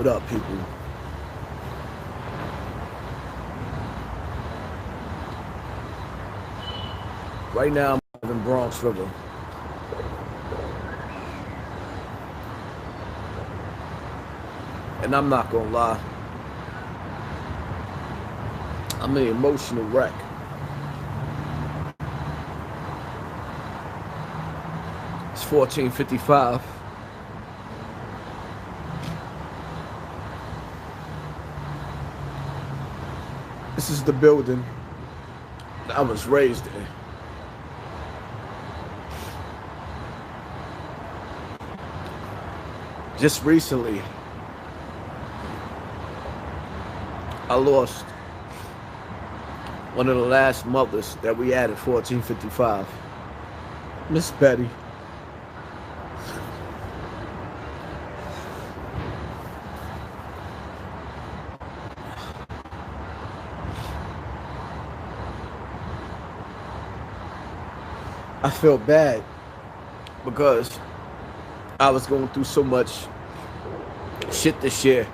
What up, people? Right now, I'm in Bronx River. And I'm not gonna lie, I'm an emotional wreck. It's 14:55. This is the building that I was raised in. Just recently, I lost one of the last mothers that we had at 14:55, Miss Betty. I felt bad because I was going through so much shit this year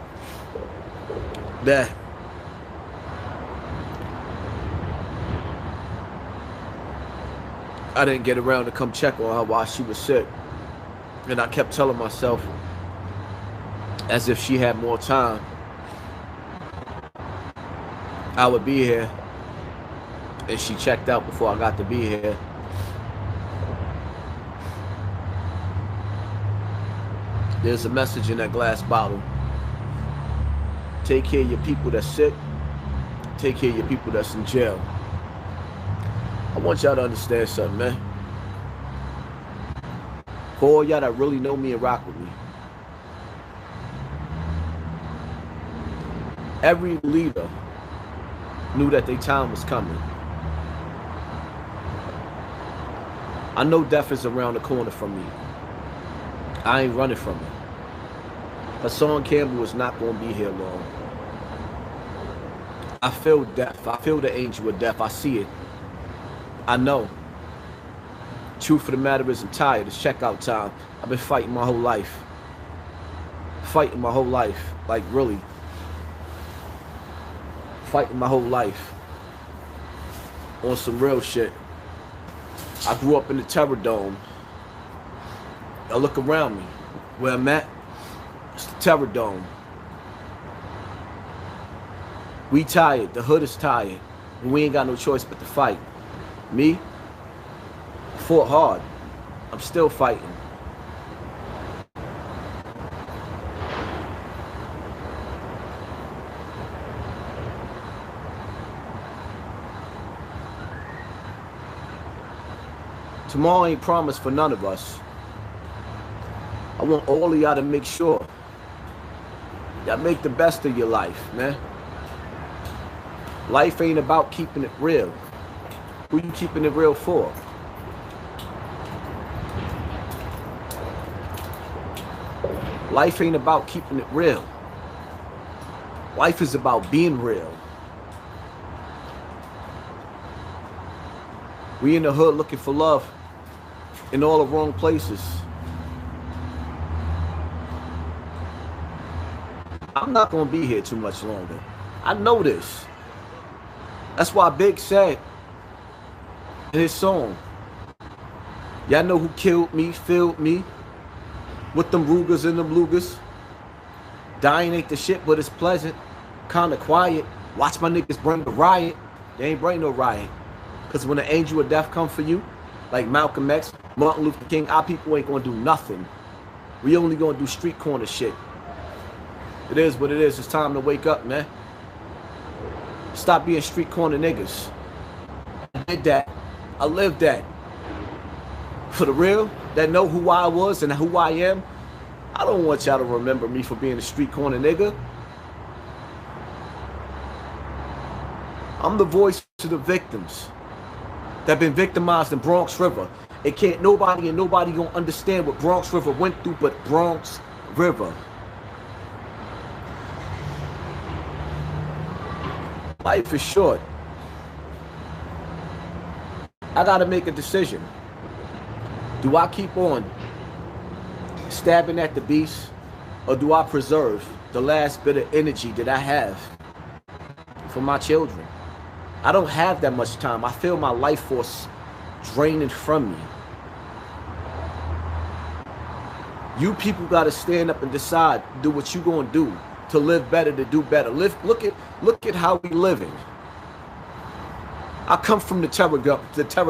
that I didn't get around to come check on her while she was sick. And I kept telling myself, as if she had more time, I would be here. And she checked out before I got to be here. There's a message in that glass bottle. Take care of your people that's sick. Take care of your people that's in jail. I want y'all to understand something, man. For all y'all that really know me and rock with me, every leader knew that their time was coming. I know death is around the corner from me. I ain't running from it. Hassan Campbell is not going to be here long. I feel death. I feel the angel of death. I see it. I know. Truth of the matter is I'm tired. It's checkout time. I've been fighting my whole life. Fighting my whole life. Like, really. Fighting my whole life. On some real shit. I grew up in the Terror Dome. I look around me. Where I'm at, it's the Terror Dome. We tired. The hood is tired. And we ain't got no choice but to fight. Me, I fought hard. I'm still fighting. Tomorrow ain't promised for none of us. I want all of y'all to make sure y'all make the best of your life, man. Life ain't about keeping it real. Who you keeping it real for? Life ain't about keeping it real. Life is about being real. We in the hood looking for love in all the wrong places. I'm not going to be here too much longer. I know this. That's why Big said in his song, y'all know who killed me, filled me with them Rugers and them Lugers. Dying ain't the shit, but it's pleasant. Kinda quiet. Watch my niggas bring the riot. They ain't bring no riot. Because when the angel of death come for you, like Malcolm X, Martin Luther King, our people ain't going to do nothing. We only going to do street corner shit. It is what it is. It's time to wake up, man. Stop being street corner niggas. I did that. I lived that. For the real, that know who I was and who I am, I don't want y'all to remember me for being a street corner nigga. I'm the voice to the victims that been victimized in Bronx River. It can't nobody gonna understand what Bronx River went through but Bronx River. Life is short. I gotta make a decision. Do I keep on stabbing at the beast, or do I preserve the last bit of energy that I have for my children. I don't have that much time. I feel my life force draining from me. You people got to stand up and decide, do what you going to do to live better, to do better. Look at how we living. I come from the Terror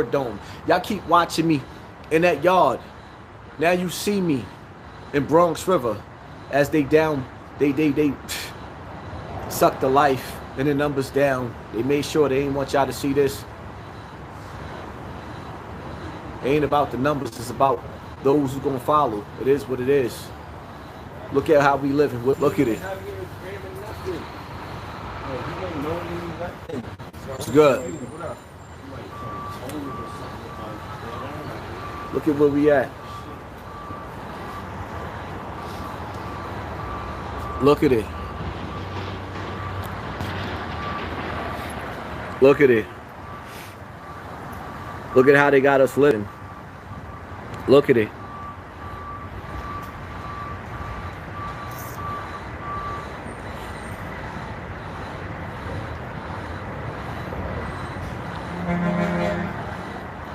Dome. Y'all keep watching me in that yard. Now you see me in Bronx River as they suck the life and the numbers down. They made sure they ain't want y'all to see this. It ain't about the numbers, it's about those who gonna follow. It is what it is. Look at how we living. Look at it. It's good. Look at where we at. Look at it. Look at it. Look at how they got us living. Look at it.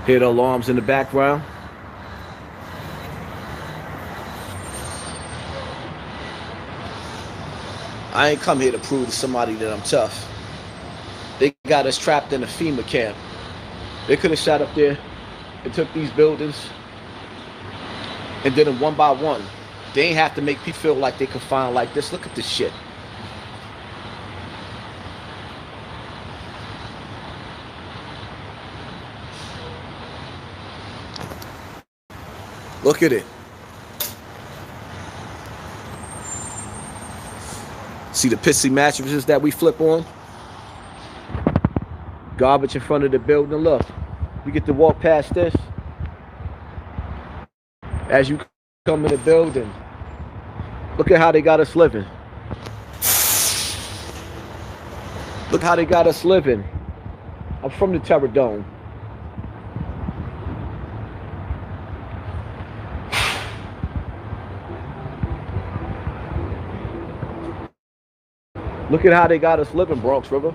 Hear the alarms in the background? I ain't come here to prove to somebody that I'm tough. They got us trapped in a FEMA camp. They could have sat up there and took these buildings and did them one by one. They ain't have to make people feel like they confined like this. Look at this shit. Look at it. See the pissy mattresses that we flip on? Garbage in front of the building. Look, you get to walk past this. As you come in the building, look at how they got us living. Look how they got us living. I'm from the Terror Dome. Look at how they got us living, Bronx River.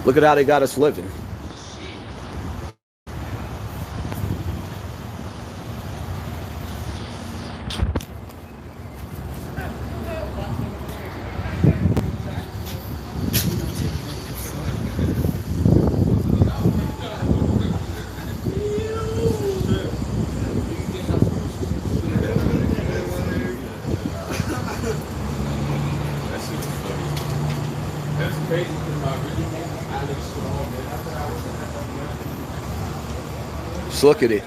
Look at how they got us living. Just look at it.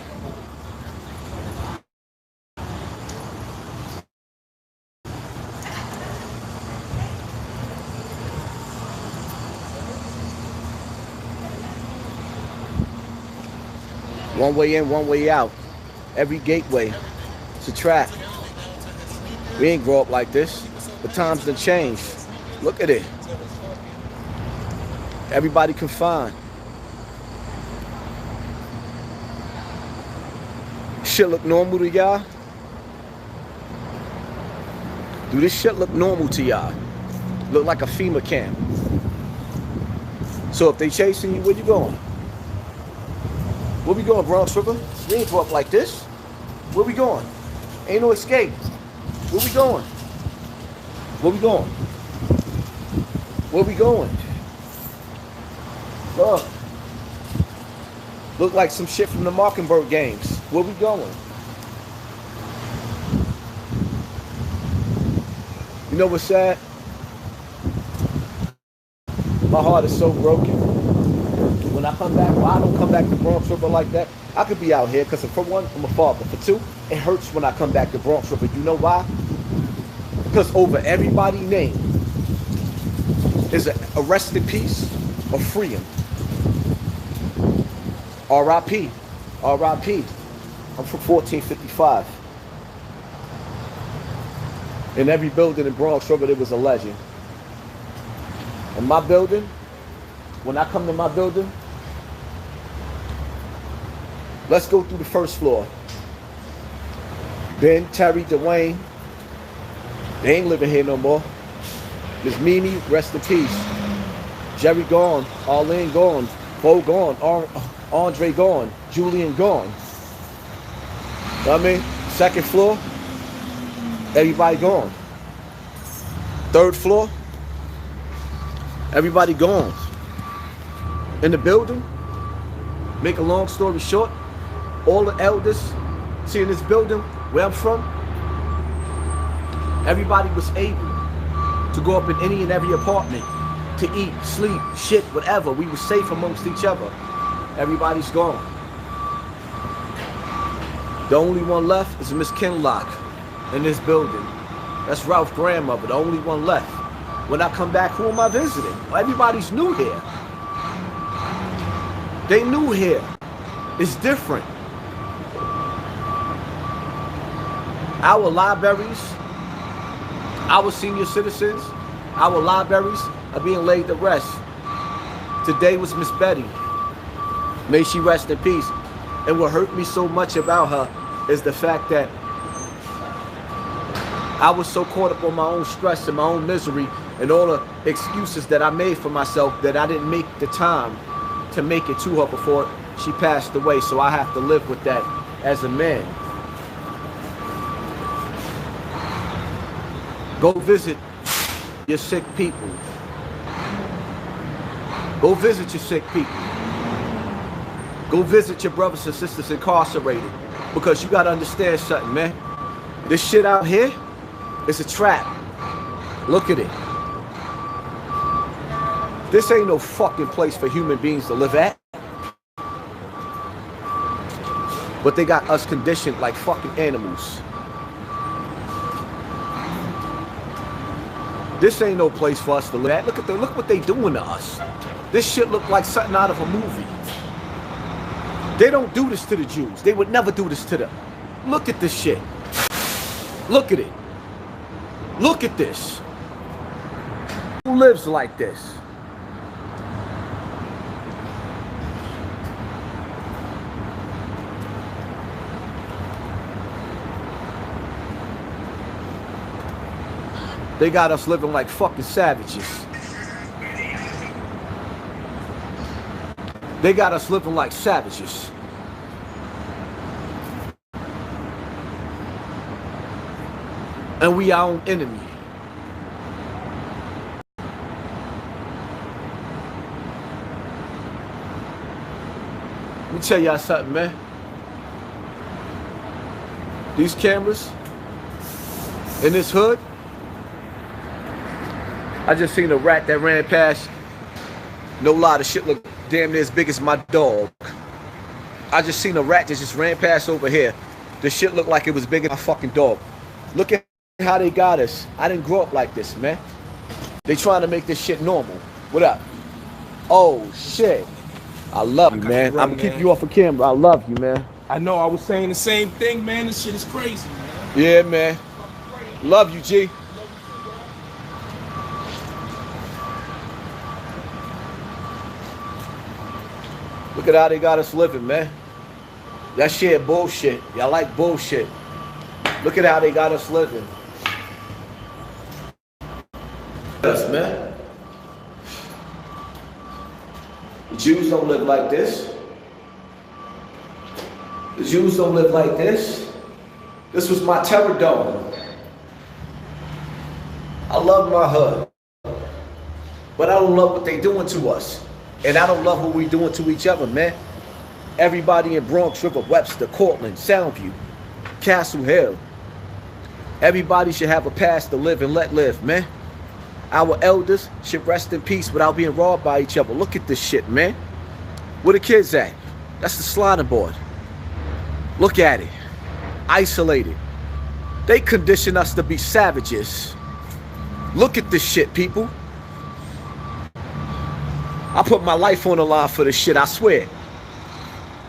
One way in, one way out. Every gateway. It's a trap. We ain't grow up like this. The times done changed. Look at it. Everybody confined. Shit look normal to y'all? Do this shit look normal to y'all? Look like a FEMA camp. So if they chasing you, where you going? Where we going, Bronx River? We ain't grow up like this. Where we going? Ain't no escape. Where we going? Where we going? Where we going? Look. Look like some shit from the Mockingbird games. Where we going? You know what's sad? My heart is so broken. When I come back, well, I don't come back to Bronx River like that. I could be out here because for one, I'm a father. For two, it hurts when I come back to Bronx River. You know why? Because over everybody's name is a rest in peace or free him. R.I.P. R.I.P. I'm from 1455. In every building in Bronx River, there was a legend. In my building, when I come to my building, let's go through the first floor. Ben, Terry, Dwayne, they ain't living here no more. Miss Mimi, rest in peace. Jerry gone, Arlene gone, Bo gone, Andre gone, Julian gone. You know what I mean? Second floor, everybody gone. Third floor, everybody gone. In the building, make a long story short, all the elders, see in this building where I'm from, everybody was able to go up in any and every apartment to eat, sleep, shit, whatever. We were safe amongst each other. Everybody's gone. The only one left is Miss Kinlock in this building. That's Ralph's grandmother, the only one left. When I come back, who am I visiting? Everybody's new here. They new here. It's different. Our libraries, our senior citizens, our libraries are being laid to rest. Today was Miss Betty. May she rest in peace. And what hurt me so much about her is the fact that I was so caught up on my own stress and my own misery and all the excuses that I made for myself that I didn't make the time to make it to her before she passed away. So I have to live with that as a man. Go visit your sick people. Go visit your sick people. Go visit your brothers and sisters incarcerated. Because you gotta understand something, man. This shit out here is a trap. Look at it. This ain't no fucking place for human beings to live at. But they got us conditioned like fucking animals. This ain't no place for us to live at. Look what they doing to us. This shit look like something out of a movie. They don't do this to the Jews. They would never do this to them. Look at this shit. Look at it. Look at this. Who lives like this? They got us living like fucking savages. They got us living like savages. And we our own enemy. Let me tell y'all something, man. These cameras in this hood, I just seen a rat that ran past. No lie, the shit looked damn near as big as my dog. I just seen a rat that just ran past over here. The shit looked like it was bigger than my fucking dog. Look at how they got us. I didn't grow up like this, man. They trying to make this shit normal. What up? Oh, shit. I love you, man. I'm gonna keep you off of camera. I love you, man. I know, I was saying the same thing, man. This shit is crazy, man. Yeah, man. Love you, G. Look at how they got us living, man. That shit bullshit. Y'all like bullshit. Look at how they got us living. Us, man. The Jews don't live like this. The Jews don't live like this. This was my terror dome. I love my hood. But I don't love what they doing to us. And I don't love what we doing to each other, man. Everybody in Bronx, River, Webster, Cortland, Soundview, Castle Hill. Everybody should have a pass to live and let live, man. Our elders should rest in peace without being robbed by each other. Look at this shit, man. Where the kids at? That's the sliding board. Look at it. Isolated. They condition us to be savages. Look at this shit, people. I put my life on the line for this shit, I swear.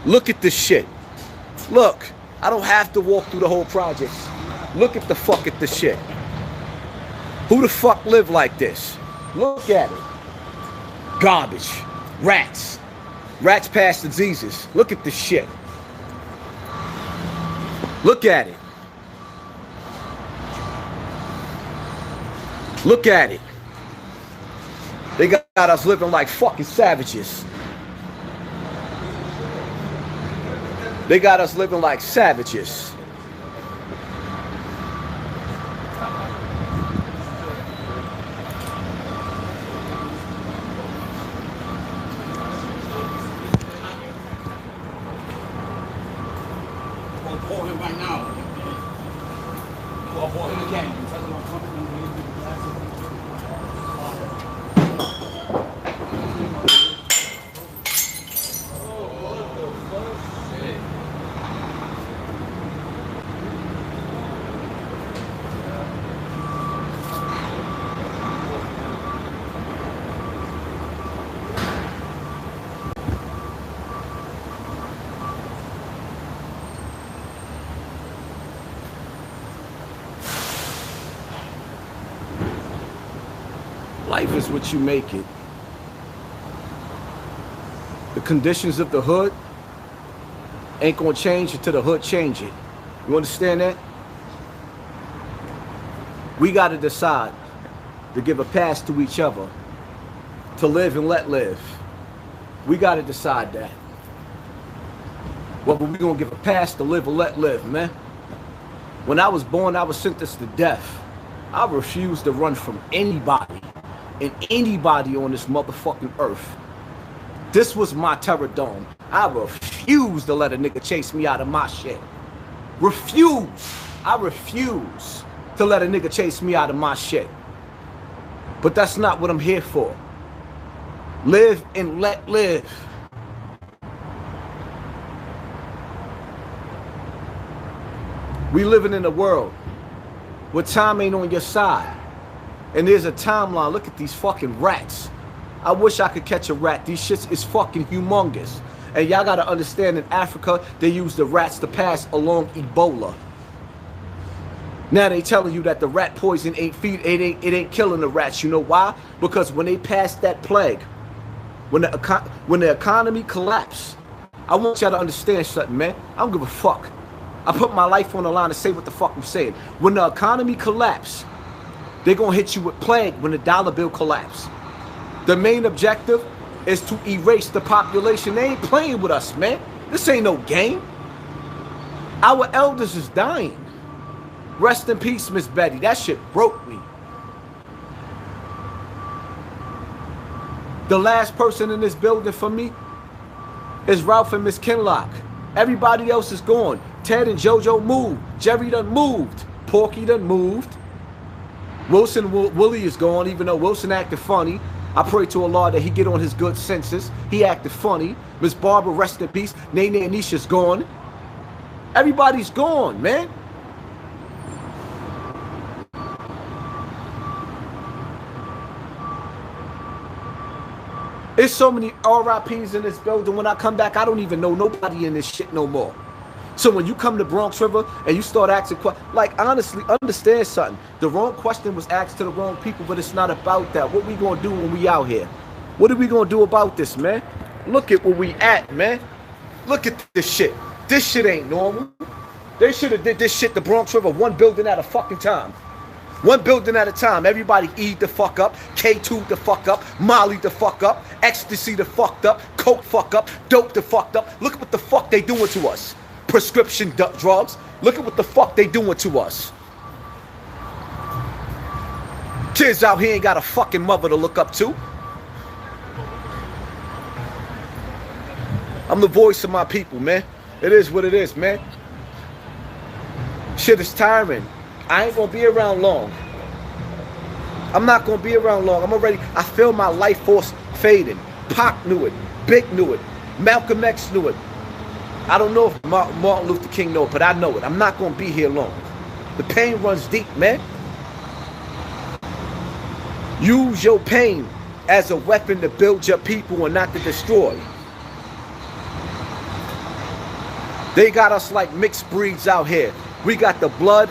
Look at this shit. Look, I don't have to walk through the whole project. Look at the fuck at this shit. Who the fuck live like this? Look at it. Garbage. Rats. Rats pass diseases. Look at this shit. Look at it. Look at it. They got us living like fucking savages. They got us living like savages. I'll call him right now. I'll call him again. Life is what you make it. The conditions of the hood ain't gonna change until the hood change it. You understand that? We gotta decide to give a pass to each other, to live and let live. We gotta decide that. Whether we gonna give a pass to live or let live, man. When I was born, I was sentenced to death. I refused to run from anybody and anybody on this motherfucking earth. This was my terror dome. I refuse to let a nigga chase me out of my shit. Refuse. I refuse to let a nigga chase me out of my shit. But that's not what I'm here for. Live and let live. We living in a world where time ain't on your side. And there's a timeline. Look at these fucking rats. I wish I could catch a rat. These shits is fucking humongous. And y'all gotta understand, in Africa, they use the rats to pass along Ebola. Now they telling you that the rat poison ain't ain't killing the rats. You know why? Because when they pass that plague, when the economy collapsed, I want y'all to understand something, man. I don't give a fuck. I put my life on the line to say what the fuck I'm saying. When the economy collapsed, they're gonna hit you with plague when the dollar bill collapses. The main objective is to erase the population. They ain't playing with us, man. This ain't no game. Our elders is dying. Rest in peace, Miss Betty. That shit broke me. The last person in this building for me is Ralph and Miss Kinlock. Everybody else is gone. Ted and JoJo moved. Jerry done moved. Porky done moved. Willie is gone, even though Wilson acted funny. I pray to Allah that he get on his good senses. He acted funny. Miss Barbara, rest in peace. Nene Anisha's gone. Everybody's gone, man. There's so many RIPs in this building. When I come back, I don't even know nobody in this shit no more. So when you come to Bronx River and you start asking questions, like, honestly, understand something. The wrong question was asked to the wrong people, but it's not about that. What we gonna do when we out here? What are we gonna do about this, man? Look at where we at, man. Look at this shit. This shit ain't normal. They should have did this shit to Bronx River one building at a fucking time. One building at a time. Everybody eat the fuck up. K2 the fuck up. Molly the fuck up. Ecstasy the fucked up. Coke fuck up. Dope the fucked up. Look at what the fuck they doing to us. Prescription drugs. Look at what the fuck they doing to us. Kids out here ain't got a fucking mother to look up to. I'm the voice of my people, man. It is what it is, man. Shit is tiring. I ain't gonna be around long. I'm not gonna be around long. I feel my life force fading. Pac knew it. Big knew it. Malcolm X knew it. I don't know if Martin Luther King know it, but I know it. I'm not gonna be here long. The pain runs deep, man. Use your pain as a weapon to build your people and not to destroy. They got us like mixed breeds out here. We got the blood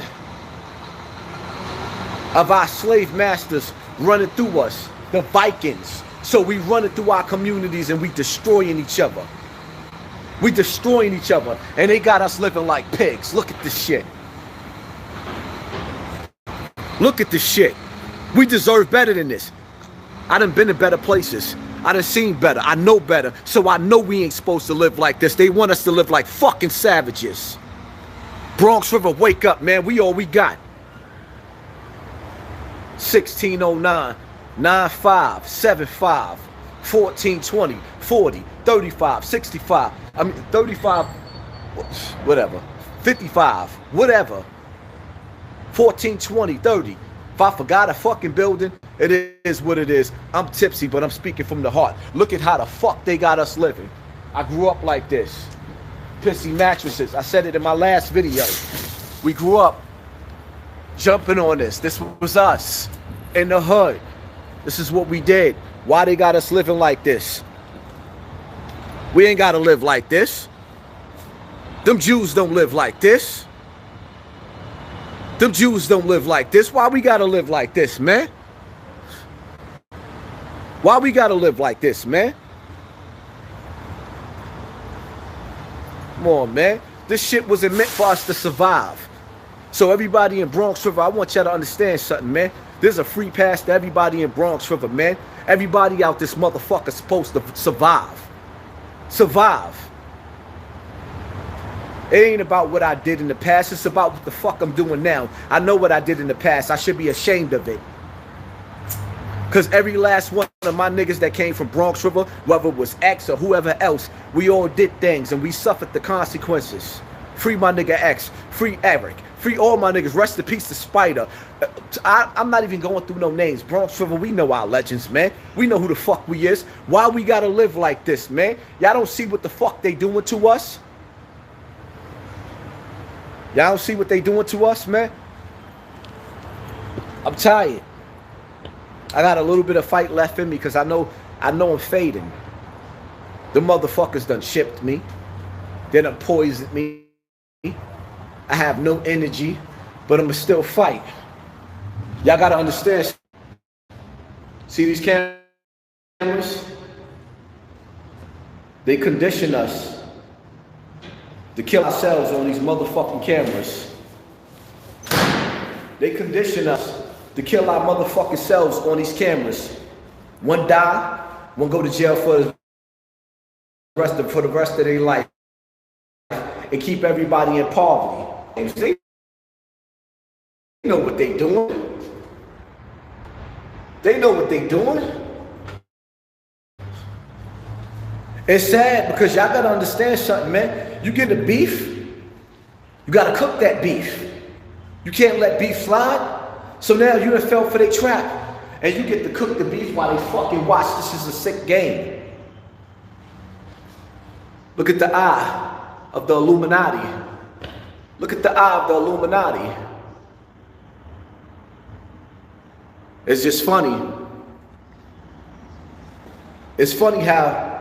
of our slave masters running through us. The Vikings, So we running through our communities and we destroying each other. We destroying each other. And they got us living like pigs. Look at this shit. Look at this shit. We deserve better than this. I done been to better places. I done seen better. I know better. So I know we ain't supposed to live like this. They want us to live like fucking savages. Bronx River, wake up, man. We all we got. 1609, 95, 75, 1420, 40, 35, 65. I mean, 35, whatever. 55, whatever. 1420, 30. If I forgot a fucking building, it is what it is. I'm tipsy, but I'm speaking from the heart. Look at how the fuck they got us living. I grew up like this. Pissy mattresses. I said it in my last video. We grew up jumping on this. This was us in the hood. This is what we did. Why they got us living like this? We ain't got to live like this. Them Jews don't live like this. Them Jews don't live like this. Why we gotta live like this, man? Why we gotta live like this, man? Come on, man. This shit wasn't meant for us to survive. So everybody in Bronx River, I want y'all to understand something, man. There's a free pass to everybody in Bronx River, man. Everybody out this motherfucker supposed to survive. Survive. It ain't about what I did in the past. It's about what the fuck I'm doing now. I know what I did in the past. I should be ashamed of it. Because every last one of my niggas that came from Bronx River, whether it was X or whoever else, we all did things and we suffered the consequences. Free my nigga X. Free Eric. Free all my niggas. Rest in peace to Spider. I'm not even going through no names. Bronx River, we know our legends, man. We know who the fuck we is. Why we gotta live like this, man? Y'all don't see what the fuck they doing to us? Y'all don't see what they doing to us, man? I'm tired. I got a little bit of fight left in me because I know I'm fading. The motherfuckers done shipped me. They done poisoned me. I have no energy, but I'ma still fight. Y'all gotta understand. See these cameras? They condition us to kill ourselves on these motherfucking cameras. They condition us to kill our motherfucking selves on these cameras. One die, one go to jail for the rest of their life, and keep everybody in poverty. And they know what they doing. They know what they doing. It's sad because y'all gotta understand something, man. You get the beef, you gotta cook that beef. You can't let beef slide. So now you done fell for their trap. And you get to cook the beef while they fucking watch. This is a sick game. Look at the eye of the Illuminati. Look at the eye of the Illuminati. It's just funny. It's funny how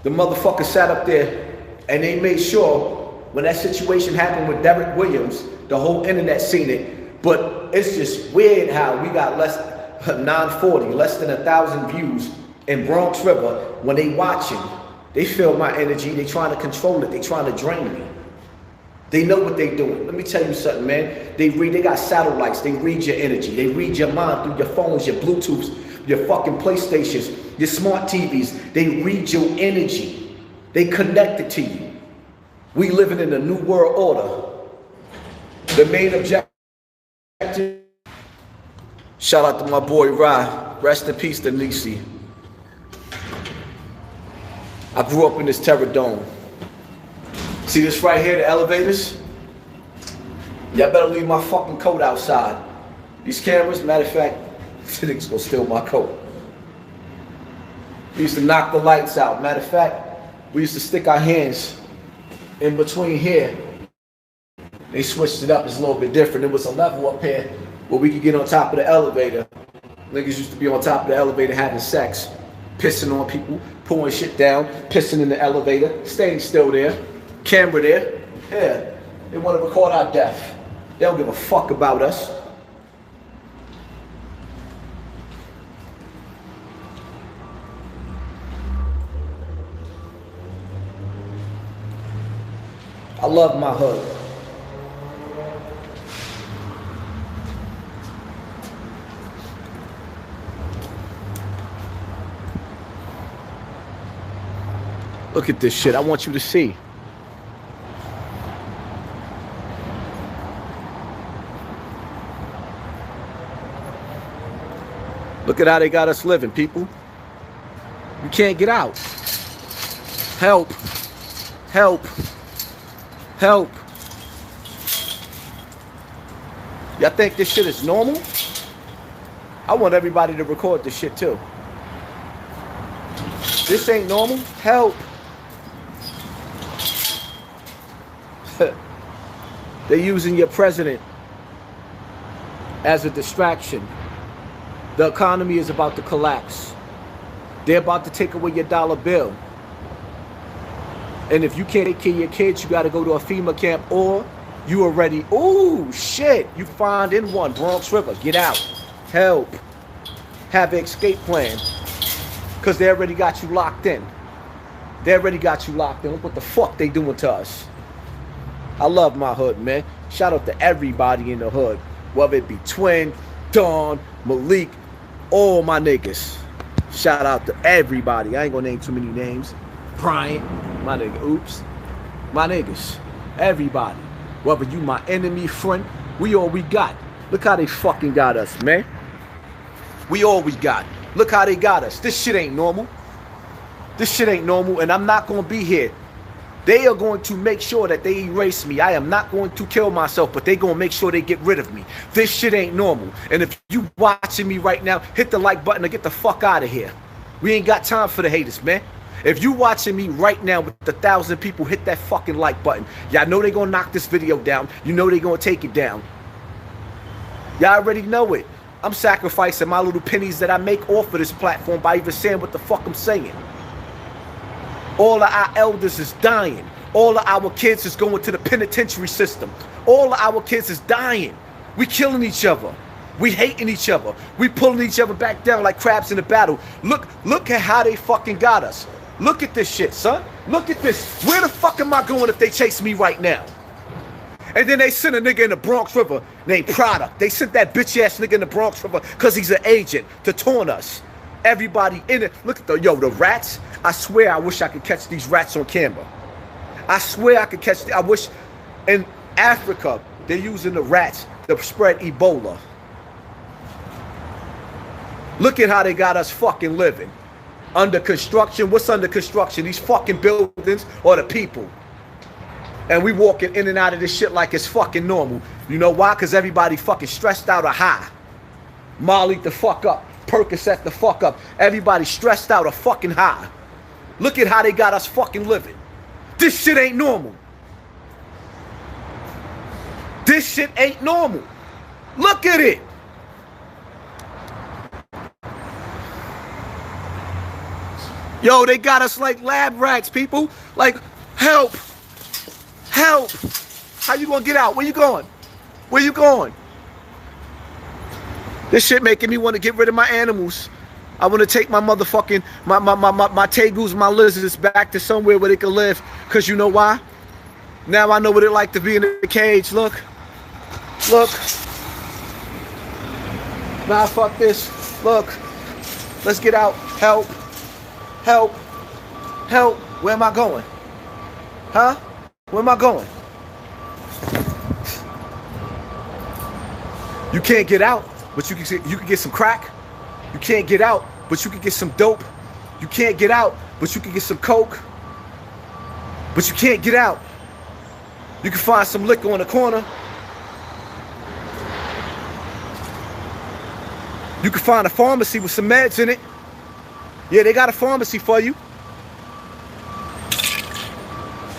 the motherfucker sat up there and they made sure when that situation happened with Derek Williams, the whole internet seen it. But it's just weird how we got less 940, less than 1,000 views in Bronx River. When they watching, they feel my energy. They trying to control it. They trying to drain me. They know what they doing. Let me tell you something, man. They got satellites. They read your energy. They read your mind through your phones, your Bluetooths, your fucking PlayStations, your smart TVs. They read your energy. They connected to you. We living in a new world order. The main objective. Shout out to my boy Rye. Rest in peace to Nisi. I grew up in this terror dome. See this right here, the elevators? Y'all better leave my fucking coat outside. These cameras, matter of fact, this nigga's gonna steal my coat. We used to knock the lights out. Matter of fact, we used to stick our hands in between here. They switched it up, it's a little bit different. There was a level up here where we could get on top of the elevator. Niggas used to be on top of the elevator having sex, pissing on people, pulling shit down, pissing in the elevator, staying still there, camera there. Yeah, they want to record our death. They don't give a fuck about us. I love my hood. Look at this shit. I want you to see. Look at how they got us living, people. You can't get out. Help. Help. Help. Y'all think this shit is normal? I want everybody to record this shit too. This ain't normal. Help. They're using your president as a distraction. The economy is about to collapse. They're about to take away your dollar bill. And if you can't take care of your kids, you got to go to a FEMA camp, or you already, ooh, shit, you find in one, Bronx River, get out, help, have an escape plan, because they already got you locked in. They already got you locked in. Look what the fuck they doing to us. I love my hood, man. Shout out to everybody in the hood, whether it be Twin, Dawn, Malik, all my niggas. Shout out to everybody. I ain't gonna name too many names. Bryant, my nigga, oops. My niggas, everybody. Whether you my enemy, friend, we all we got. Look how they fucking got us, man. We all we got. Look how they got us. This shit ain't normal. This shit ain't normal, and I'm not gonna be here. They are going to make sure that they erase me. I am not going to kill myself, but they gonna make sure they get rid of me. This shit ain't normal. And if you watching me right now, hit the like button and get the fuck out of here. We ain't got time for the haters, man. If you watching me right now with 1,000 people, hit that fucking like button. Y'all know they gonna knock this video down. You know they gonna take it down. Y'all already know it. I'm sacrificing my little pennies that I make off of this platform by even saying what the fuck I'm saying. All of our elders is dying. All of our kids is going to the penitentiary system. All of our kids is dying. We killing each other. We hating each other. We pulling each other back down like crabs in a battle. Look at how they fucking got us. Look at this shit, son. Look at this. Where the fuck am I going if they chase me right now? And then they sent a nigga in the Bronx River named Product. They sent that bitch ass nigga in the Bronx River because he's an agent to taunt us. Everybody in it. Look at the rats. I swear I wish I could catch these rats on camera. I swear I could catch. I wish in Africa they're using the rats to spread Ebola. Look at how they got us fucking living. Under construction. What's under construction? These fucking buildings or the people? And we walking in and out of this shit like it's fucking normal. You know why? Because everybody fucking stressed out or high. Molly the fuck up. Percocet the fuck up. Everybody stressed out or fucking high. Look at how they got us fucking living. This shit ain't normal. This shit ain't normal. Look at it. Yo, they got us like lab rats, people. Like, help. Help. How you gonna get out? Where you going? Where you going? This shit making me want to get rid of my animals. I want to take my motherfucking, my tegus, my lizards back to somewhere where they can live. Because you know why? Now I know what it like to be in a cage. Look. Look. Nah, fuck this. Look. Let's get out. Help. Help. Help. Where am I going? Huh? Where am I going? You can't get out, but you can get some crack. You can't get out, but you can get some dope. You can't get out, but you can get some coke. But you can't get out. You can find some liquor on the corner. You can find a pharmacy with some meds in it. Yeah, they got a pharmacy for you.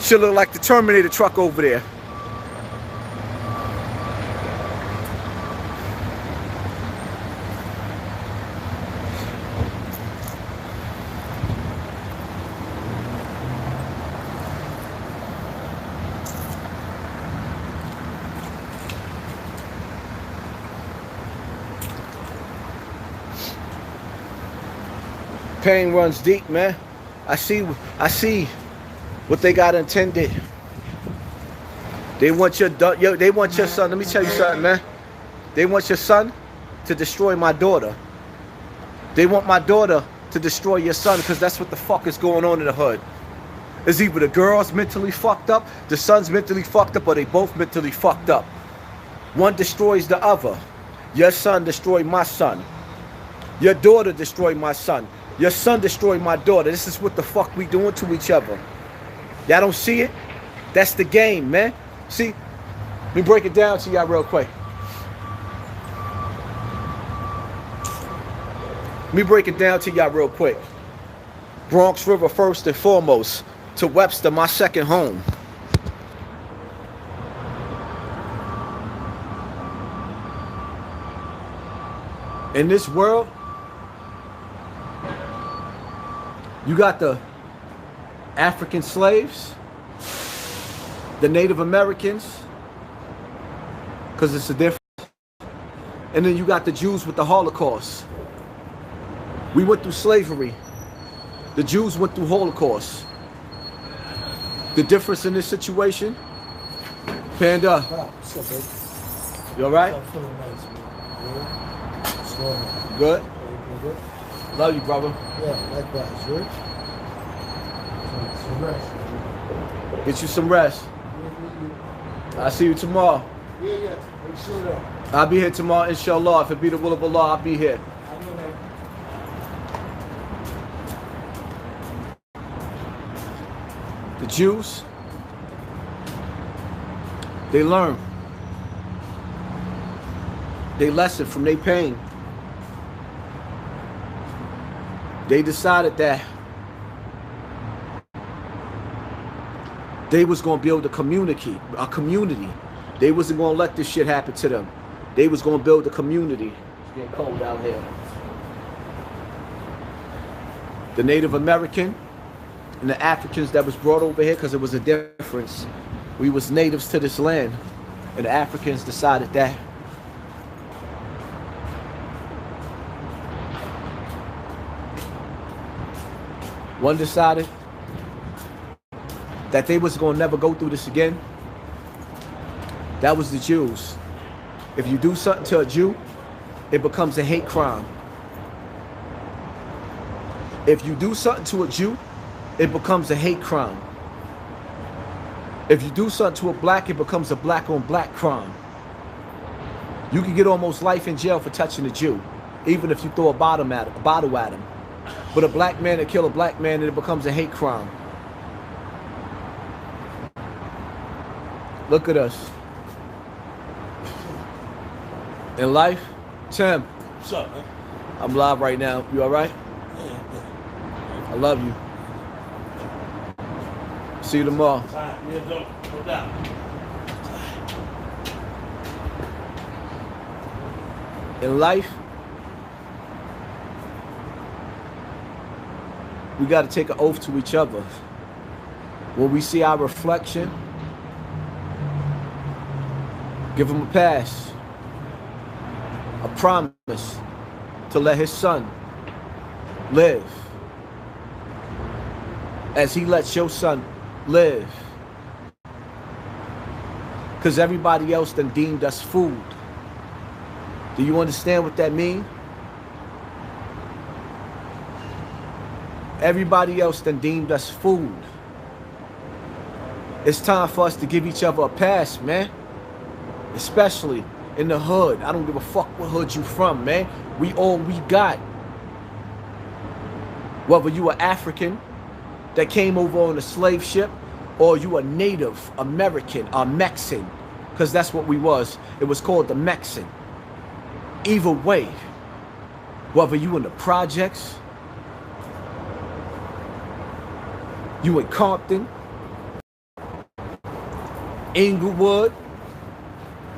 Should look like the Terminator truck over there. Pain runs deep, man. I see what they got intended. They want they want your son. Let me tell you something, man. They want your son to destroy my daughter. They want my daughter to destroy your son because that's what the fuck is going on in the hood. Is either the girl's mentally fucked up, the son's mentally fucked up, or they both mentally fucked up. One destroys the other. Your son destroyed my son. Your daughter destroyed my son. Your son destroyed my daughter. This is what the fuck we doing to each other. Y'all don't see it? That's the game, man. See? Let me break it down to y'all real quick. Let me break it down to y'all real quick. Bronx River first and foremost. To Webster, my second home. In this world, you got the African slaves, the Native Americans, because it's a difference, and then you got the Jews with the Holocaust. We went through slavery. The Jews went through Holocaust. The difference in this situation, Panda. What's up, baby? You all right? I'm feeling nice, man. What's going on? Good? Everything good? Love you, brother. Yeah, likewise. You? Some rest. Get you some rest. I'll see you tomorrow. Yeah. Make sure that. I'll be here tomorrow, inshallah. If it be the will of Allah, I'll be here. I know that. The Jews, they learn. They lesson from their pain. They decided that they was going to build a community. They wasn't going to let this shit happen to them. They was going to build a community. It's getting cold out here. The Native American and the Africans that was brought over here, because it was a difference. We was natives to this land, and the Africans decided that one decided that they was going to never go through this again. That was the Jews. If you do something to a Jew, it becomes a hate crime. If you do something to a Jew, it becomes a hate crime. If you do something to a black, it becomes a black on black crime. You can get almost life in jail for touching a Jew, even if you throw a bottle at him. But a black man that kill a black man, and it becomes a hate crime. Look at us. In life, Tim. What's up, man? I'm live right now. You all right? Yeah. I love you. See you tomorrow. Yeah, no doubt. In life, we got to take an oath to each other. When we see our reflection, give him a pass. A promise to let his son live as he lets your son live. Because everybody else done deemed us food. Do you understand what that means? Everybody else done deemed us food. It's time for us to give each other a pass, man. Especially in the hood. I don't give a fuck what hood you from, man. We all we got. Whether you are African that came over on a slave ship, or you a Native American or Mexican, because that's what we was. It was called the Mexican. Either way, whether you in the projects, you in Compton, Inglewood,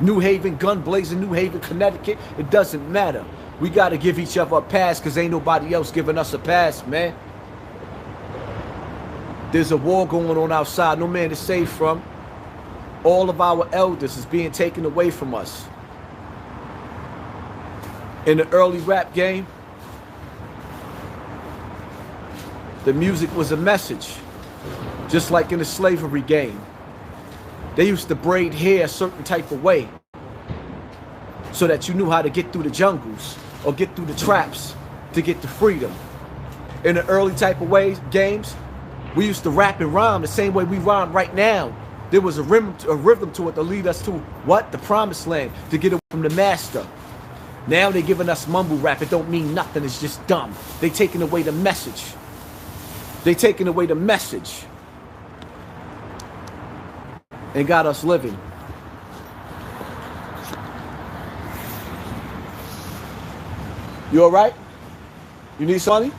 New Haven, gun blazing, New Haven, Connecticut, it doesn't matter. We got to give each other a pass because ain't nobody else giving us a pass, man. There's a war going on outside, no man is safe from. All of our elders is being taken away from us. In the early rap game, the music was a message, just like in the slavery game. They used to braid hair a certain type of way so that you knew how to get through the jungles or get through the traps to get to freedom. In the early type of ways, games, we used to rap and rhyme the same way we rhyme right now. There was a rhythm to it to lead us to what? The promised land, to get away from the master. Now they're giving us mumble rap. It don't mean nothing. It's just dumb. They taking away the message. They taking away the message. And got us living. You all right? You need some money?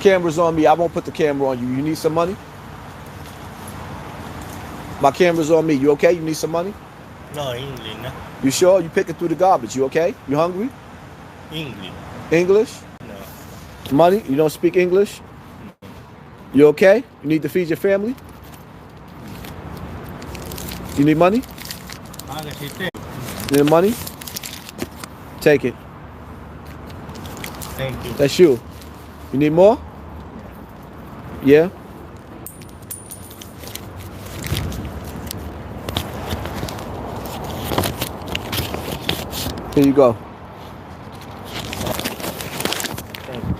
Camera's on me. I won't put the camera on you. You need some money? My camera's on me. You okay? You need some money? No, English. No. You sure? You picking through the garbage. You okay? You hungry? English. English? No. Money? You don't speak English? You okay? You need to feed your family? You need money? You need money? Take it. Thank you. That's you. You need more? Yeah? Here you go. Thank you.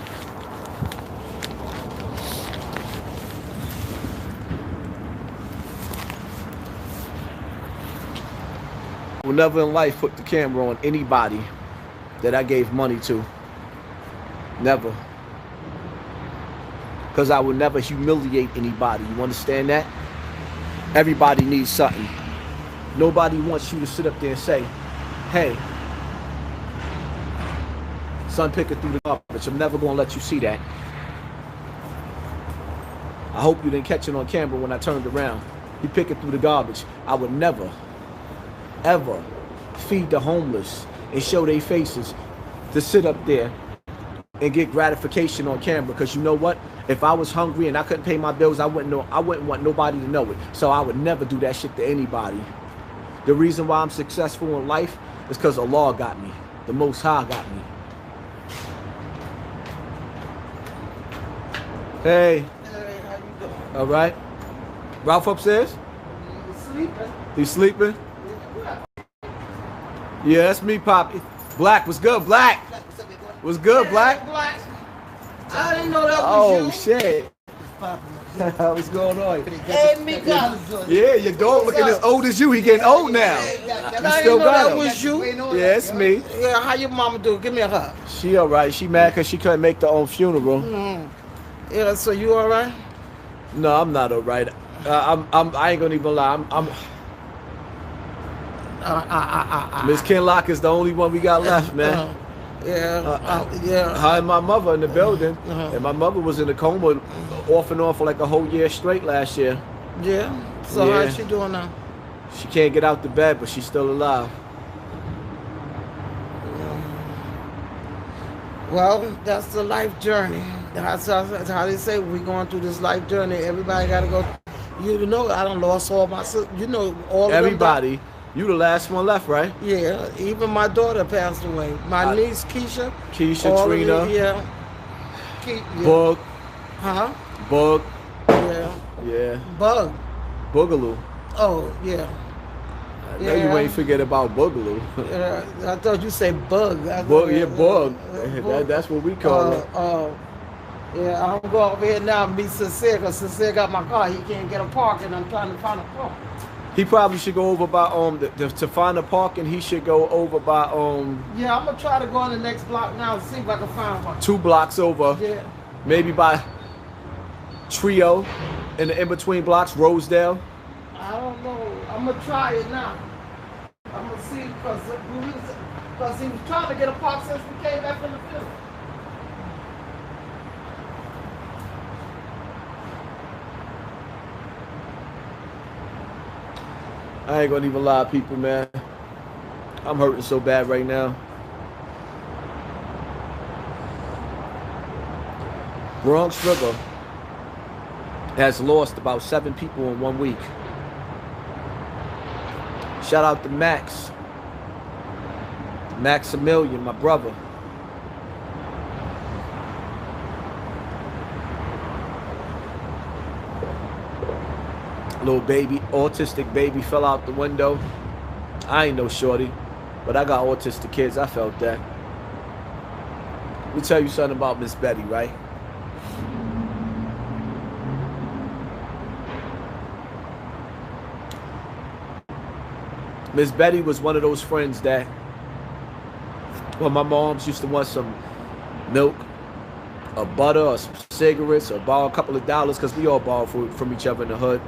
I will never in life put the camera on anybody that I gave money to. Never. Because I will never humiliate anybody. You understand that? Everybody needs something. Nobody wants you to sit up there and say, hey, son picking through the garbage. I'm never going to let you see that. I hope you didn't catch it on camera when I turned around. He picking through the garbage. I would never, ever feed the homeless and show their faces to sit up there and get gratification on camera. Because you know what? If I was hungry and I couldn't pay my bills, I wouldn't want nobody to know it. So I would never do that shit to anybody. The reason why I'm successful in life is because Allah got me. The Most High got me. Hey. Hey, how you doing? All right. Ralph upstairs? You sleeping? He sleeping? Yeah, that's me, Poppy. Black, what's good, Black? What's good, Black? Black. I didn't know that Oh, was you. shit. What's going on? Hey, Mika. Yeah, your dog looking as old as you. He getting old now. I You didn't still know got that him. was you. Yeah, it's me. Yeah, how your mama do? Give me a hug. She all right. She mad because she couldn't make the own funeral. Yeah, so you all right? No, I'm not all right. I ain't gonna even lie. Miss Kinlock is the only one we got left, man. Yeah. I had my mother in the building, and my mother was in a coma off and on for like a whole year straight last year. Yeah. So Yeah. how's she doing now? She can't get out the bed, but she's still alive. Well, that's the life journey. That's how they say we're going through this life journey. Everybody got to go. You know, I done lost all my sisters. You know, all of Everybody. You the last one left, right? them. Yeah, even my daughter passed away. My niece, Keisha. Keisha, all of Trina. it, yeah. Yeah. Bug. Huh? Bug. Yeah. Yeah. Bug. Boogaloo. Oh, yeah. I know you ain't forget about Boogaloo. I thought you say bug. Bug, yeah, bug. That's what we call it. Yeah, I'm going over here now and meet Sincere, because Sincere got my car. He can't get a park, and I'm trying to find a park. He probably should go over by to find a park, and he should go over by Yeah, I'm gonna try to go on the next block now and see if I can find one. 2 blocks over. Yeah. Maybe by Trio, in the in-between blocks, Rosedale. I don't know. I'm gonna try it now. I'm gonna see because he was trying to get a park since we came back from the field. I ain't gonna even lie, people, man. I'm hurting so bad right now. Bronx River has lost about 7 people in 1 week. Shout out to Maximilian, my brother. Little baby, autistic baby fell out the window. I ain't no shorty, but I got autistic kids. I felt that. Let me tell you something about Miss Betty, right? Miss Betty was one of those friends that when my moms used to want some milk or butter or some cigarettes or borrow a couple of dollars, because we all borrow from each other in the hood.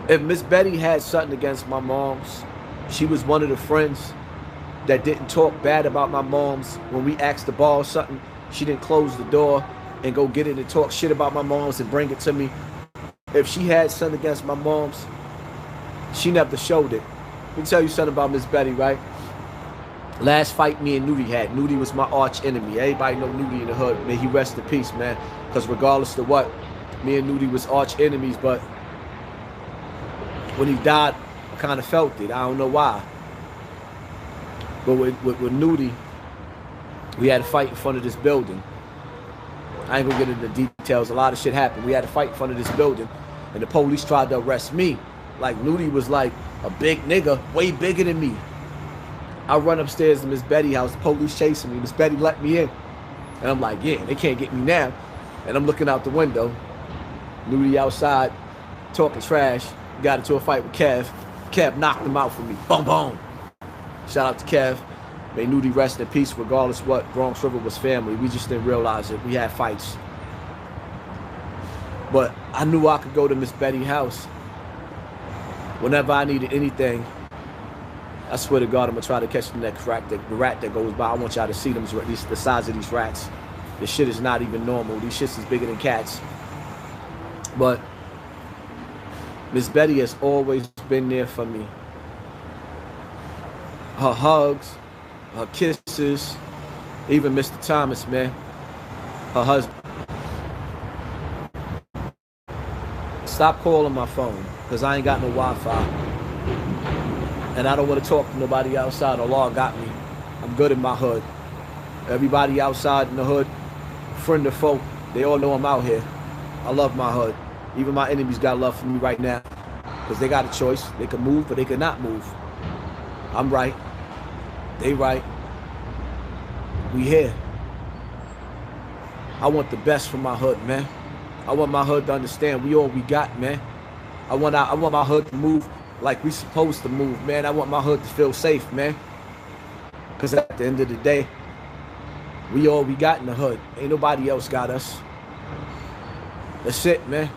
If Miss Betty had something against my moms, she was one of the friends that didn't talk bad about my moms. When we asked to borrow something, she didn't close the door and go get it and talk shit about my moms and bring it to me. If she had something against my moms, she never showed it. Let me tell you something about Miss Betty, right? Last fight me and Nudie had. Nudie was my arch enemy. Everybody know Nudie in the hood. May he rest in peace, man. Because regardless of what, me and Nudie was arch enemies. But when he died, I kind of felt it. I don't know why. But with Nudie, we had a fight in front of this building. I ain't gonna get into the details. A lot of shit happened. We had a fight in front of this building, and the police tried to arrest me. Like, Nudie was like a big nigga, way bigger than me. I run upstairs to Miss Betty's house, the police chasing me. Miss Betty let me in. And I'm like, yeah, they can't get me now. And I'm looking out the window. Nudie outside, talking trash. Got into a fight with Kev. Kev knocked him out for me. Boom, boom. Shout out to Kev. May Nudie rest in peace, regardless what. Bronx River was family. We just didn't realize it. We had fights. But I knew I could go to Miss Betty's house whenever I needed anything. I swear to God, I'm gonna try to catch the next rat that goes by. I want y'all to see them, the size of these rats. This shit is not even normal. These shits is bigger than cats. But Miss Betty has always been there for me. Her hugs, her kisses, even Mr. Thomas, man, her husband. Stop calling my phone, because I ain't got no Wi-Fi. And I don't want to talk to nobody outside. Allah got me. I'm good in my hood. Everybody outside in the hood, friend or foe, they all know I'm out here. I love my hood. Even my enemies got love for me right now, because they got a choice. They can move, but they can not move. I'm right. They right. We here. I want the best for my hood, man. I want my hood to understand we all we got, man. I want my hood to move like we supposed to move, man. I want my hood to feel safe, man. Because at the end of the day, we all we got in the hood. Ain't nobody else got us. That's it, man.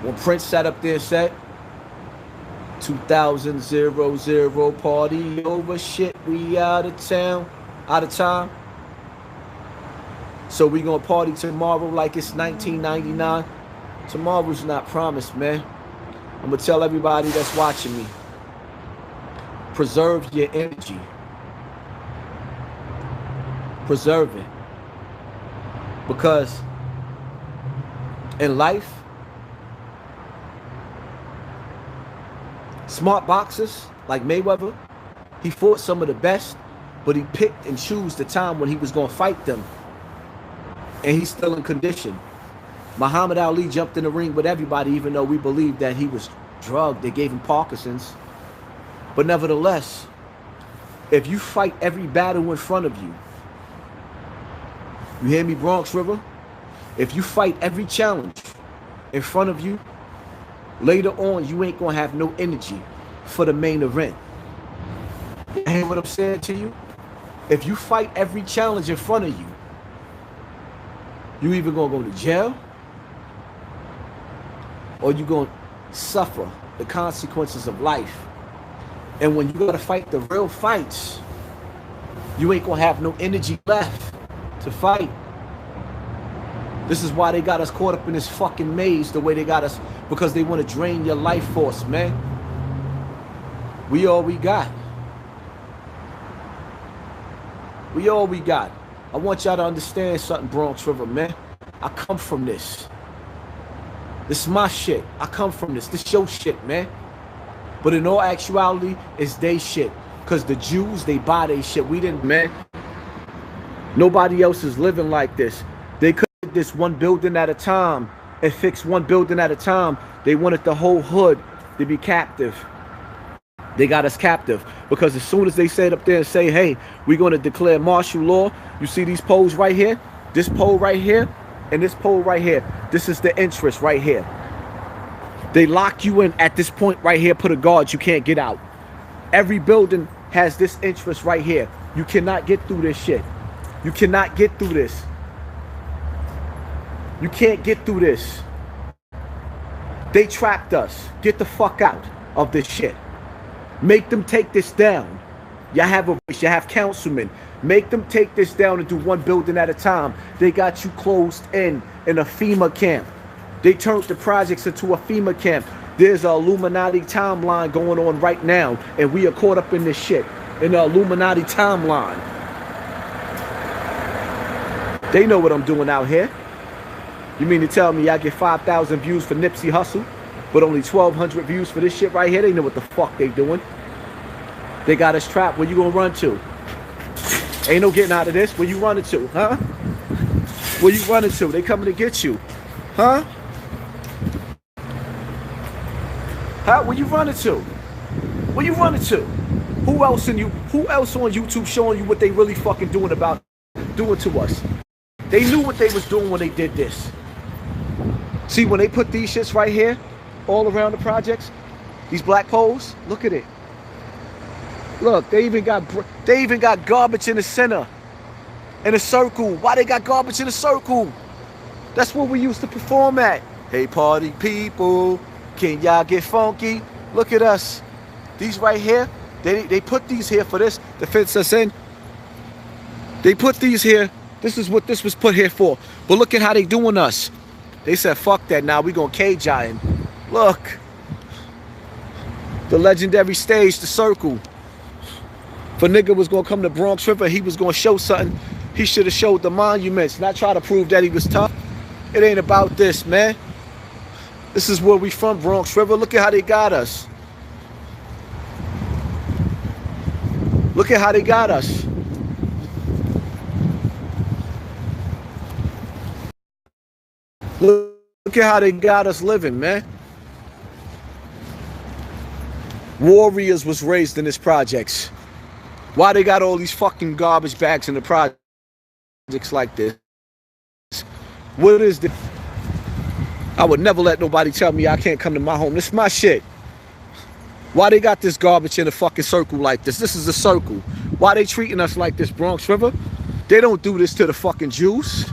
When Prince sat up there and said, 2000 party over, shit, we out of town, out of time. So we gonna party tomorrow like it's 1999. Tomorrow's not promised, man. I'm gonna tell everybody that's watching me, preserve your energy. Preserve it. Because in life, smart boxers like Mayweather, he fought some of the best, but he picked and chose the time when he was gonna fight them. And he's still in condition. Muhammad Ali jumped in the ring with everybody, even though we believed that he was drugged. They gave him Parkinson's. But nevertheless, if you fight every battle in front of you, you hear me, Bronx River? If you fight every challenge in front of you, later on, you ain't gonna have no energy for the main event. You hear what I'm saying to you? If you fight every challenge in front of you, you either gonna go to jail or you gonna suffer the consequences of life. And when you gotta fight the real fights, you ain't gonna have no energy left to fight. This is why they got us caught up in this fucking maze the way they got us, because they want to drain your life force, man. We all we got. We all we got. I want y'all to understand something, Bronx River, man. I come from this. This is my shit. I come from this. This your shit, man. But in all actuality, it's they shit. Because the Jews, they buy they shit. We didn't, man. Nobody else is living like this. They could have this one building at a time and fix one building at a time. They wanted the whole hood to be captive. They got us captive because as soon as they sit up there and say, hey, we're going to declare martial law, you see these poles right here, this pole right here, and this pole right here. This is the interest right here. They lock you in at this point right here, put a guard, you can't get out. Every building has this interest right here. You cannot get through this shit. You cannot get through this. You can't get through this. They trapped us. Get the fuck out of this shit. Make them take this down. Y'all have a voice. You have councilmen. Make them take this down and do one building at a time. They got you closed in a FEMA camp. They turned the projects into a FEMA camp. There's an Illuminati timeline going on right now, and we are caught up in this shit, in the Illuminati timeline. They know what I'm doing out here. You mean to tell me I get 5,000 views for Nipsey Hussle, but only 1,200 views for this shit right here? They know what the fuck they doing. They got us trapped. Where you gonna run to? Ain't no getting out of this. Where you running to, huh? Where you running to? They coming to get you, huh? Huh? Where you running to? Where you running to? Who else on YouTube showing you what they really fucking doing to us? They knew what they was doing when they did this. See, when they put these shits right here, all around the projects, these black poles, look at it. Look, they even got garbage in the center, in a circle. Why they got garbage in a circle? That's where we used to perform at. Hey, party people, can y'all get funky? Look at us. These right here, they put these here for this to fence us in. They put these here. This is what this was put here for. But look at how they doing us. They said, fuck that now. We gonna cage y'all in. Look. The legendary stage, the circle. If a nigga was gonna come to Bronx River, he was gonna show something. He should have showed the monuments, not try to prove that he was tough. It ain't about this, man. This is where we from, Bronx River. Look at how they got us. Look at how they got us. Look at how they got us living, man. Warriors was raised in this projects. Why they got all these fucking garbage bags in the projects like this? What is this? I would never let nobody tell me I can't come to my home. This is my shit. Why they got this garbage in a fucking circle like this? This is a circle. Why they treating us like this, Bronx River? They don't do this to the fucking Jews.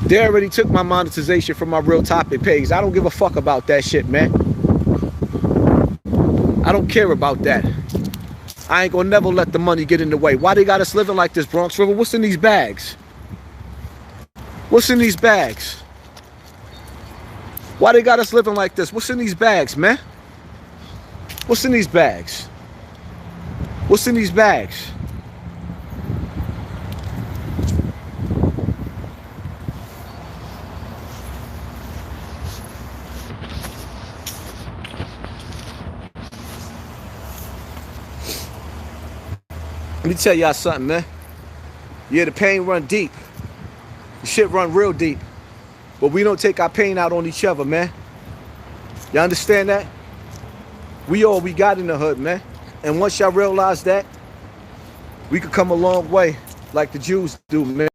They already took my monetization from my Real Topic page. I don't give a fuck about that shit, man. I don't care about that. I ain't gonna never let the money get in the way. Why they got us living like this, Bronx River? What's in these bags? What's in these bags? Why they got us living like this? What's in these bags, man? What's in these bags? What's in these bags? Let me tell y'all something, man. Yeah, the pain run deep. The shit run real deep. But we don't take our pain out on each other, man. You understand that? We all we got in the hood, man. And once y'all realize that, we could come a long way like the Jews do, man.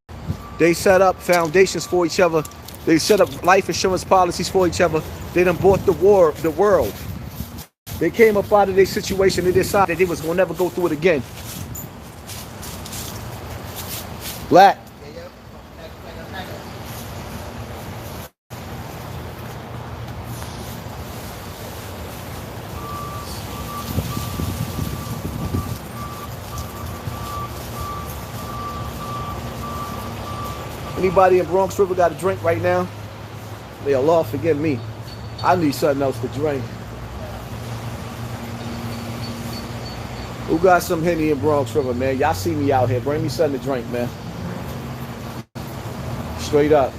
They set up foundations for each other. They set up life insurance policies for each other. They done bought the world. They came up out of their situation. They decided they was gonna never go through it again. Black. Anybody in Bronx River got a drink right now? May Allah forgive me. I need something else to drink. Who got some Henny in Bronx River, man? Y'all see me out here. Bring me something to drink, man. Straight up.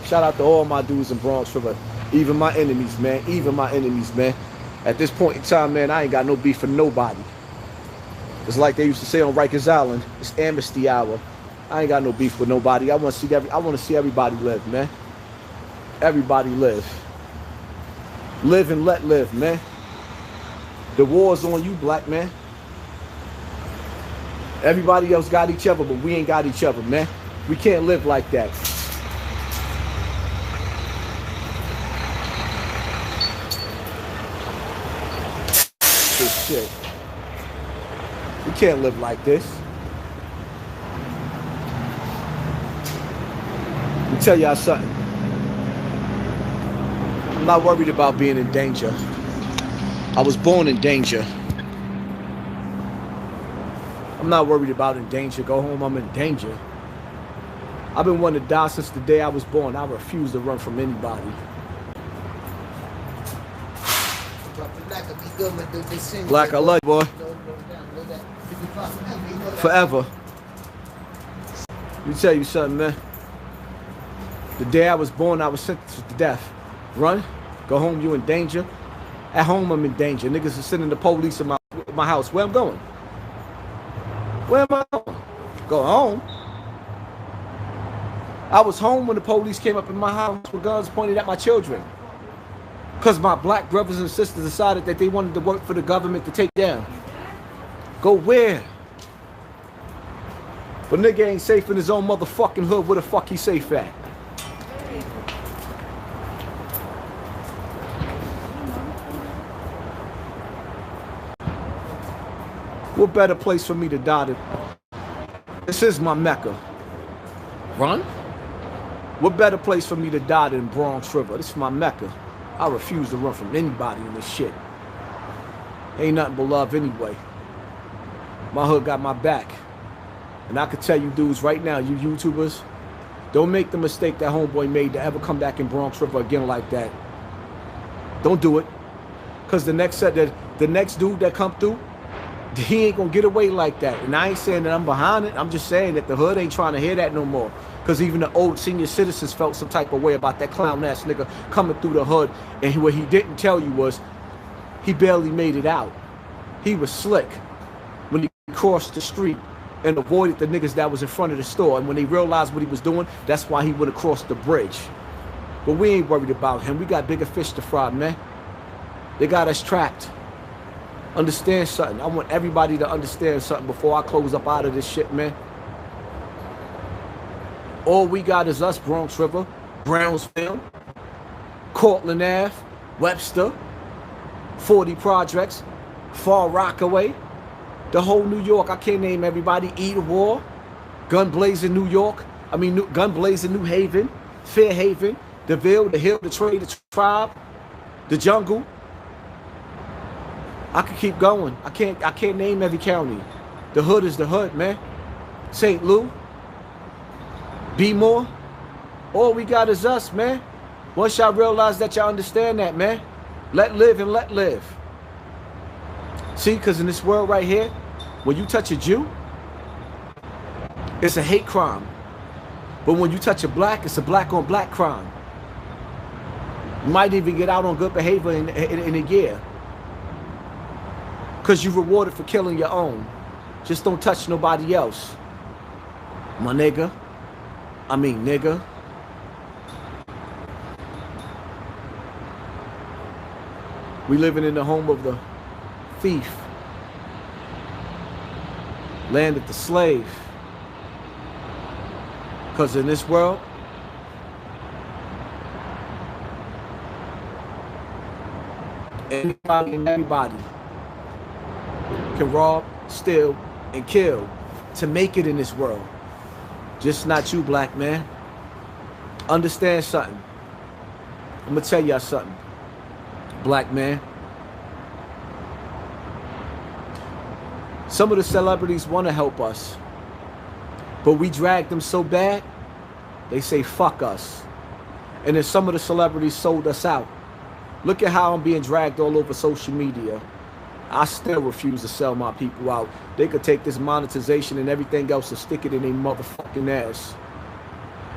Shout out to all my dudes in Bronx River. Even my enemies, man. Even my enemies, man. At this point in time, man, I ain't got no beef for nobody. It's like they used to say on Rikers Island. It's amnesty hour. I ain't got no beef with nobody. I want to see everybody live, man. Everybody live. Live and let live, man. The war's on you, black man. Everybody else got each other, but we ain't got each other, man. We can't live like that. This shit. We can't live like this. Let me tell y'all something. I'm not worried about being in danger. I was born in danger. I'm not worried about in danger. Go home, I'm in danger. I've been wanting to die since the day I was born. I refuse to run from anybody. Black, I love you, boy. Forever. Let me tell you something, man. The day I was born, I was sentenced to death. Run, go home, you in danger. At home, I'm in danger. Niggas are sending the police in my house. Where I'm going? Where am I going? Go home. I was home when the police came up in my house with guns pointed at my children. Because my black brothers and sisters decided that they wanted to work for the government to take down. Go where? But nigga ain't safe in his own motherfucking hood. Where the fuck he safe at? What better place for me to die than... This is my Mecca. Run? What better place for me to die than Bronx River? This is my Mecca. I refuse to run from anybody in this shit. Ain't nothing but love anyway. My hood got my back. And I can tell you dudes right now, you YouTubers, don't make the mistake that homeboy made to ever come back in Bronx River again like that. Don't do it. Because the next dude that come through, he ain't gonna get away like that. And I ain't saying that I'm behind it. I'm just saying that the hood ain't trying to hear that no more. Because even the old senior citizens felt some type of way about that clown ass nigga coming through the hood. And what he didn't tell you was he barely made it out. He was slick when he crossed the street and avoided the niggas that was in front of the store. And when they realized what he was doing, that's why he went across the bridge. But we ain't worried about him. We got bigger fish to fry, man. They got us trapped. Understand something. I want everybody to understand something before I close up out of this shit, man. All we got is us, Bronx River, Brownsville, Cortland Ave, Webster, 40 Projects, Far Rockaway, the whole New York. I can't name everybody. Eden War, Gun Blazing New York. Gun Blazing New Haven, Fairhaven, the Ville, the Hill, the Trade, the Tribe, the Jungle. I could keep going. I can't name every county. The hood is the hood, man. St. Louis, B-More. All we got is us, man. Once y'all realize that y'all understand that, man, let live and let live. See, because in this world right here, when you touch a Jew, it's a hate crime. But when you touch a black, it's a black on black crime. You might even get out on good behavior in a year. Because you rewarded for killing your own. Just don't touch nobody else. My nigga. I mean nigga. We living in the home of the thief. Land of the slave. Because in this world, anybody and everybody can rob, steal, and kill to make it in this world. Just not you, black man. Understand something. I'm gonna tell y'all something, black man. Some of the celebrities want to help us, but we drag them so bad, they say fuck us. And then some of the celebrities sold us out. Look at how I'm being dragged all over social media. I still refuse to sell my people out. They could take this monetization and everything else and stick it in their motherfucking ass.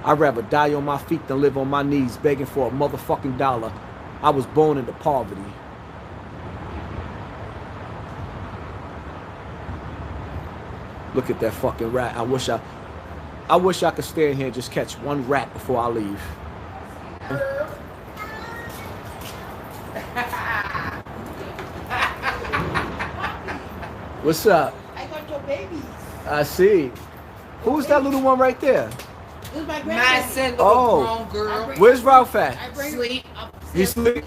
I'd rather die on my feet than live on my knees begging for a motherfucking dollar. I was born into poverty. Look at that fucking rat. I I wish I could stay in here and just catch one rat before I leave. What's up? I got your babies. I see. Who's that little one right there? This is my My grandbaby. single Oh. grown girl. Where's Ralph at? I bring Sleep. You sleep?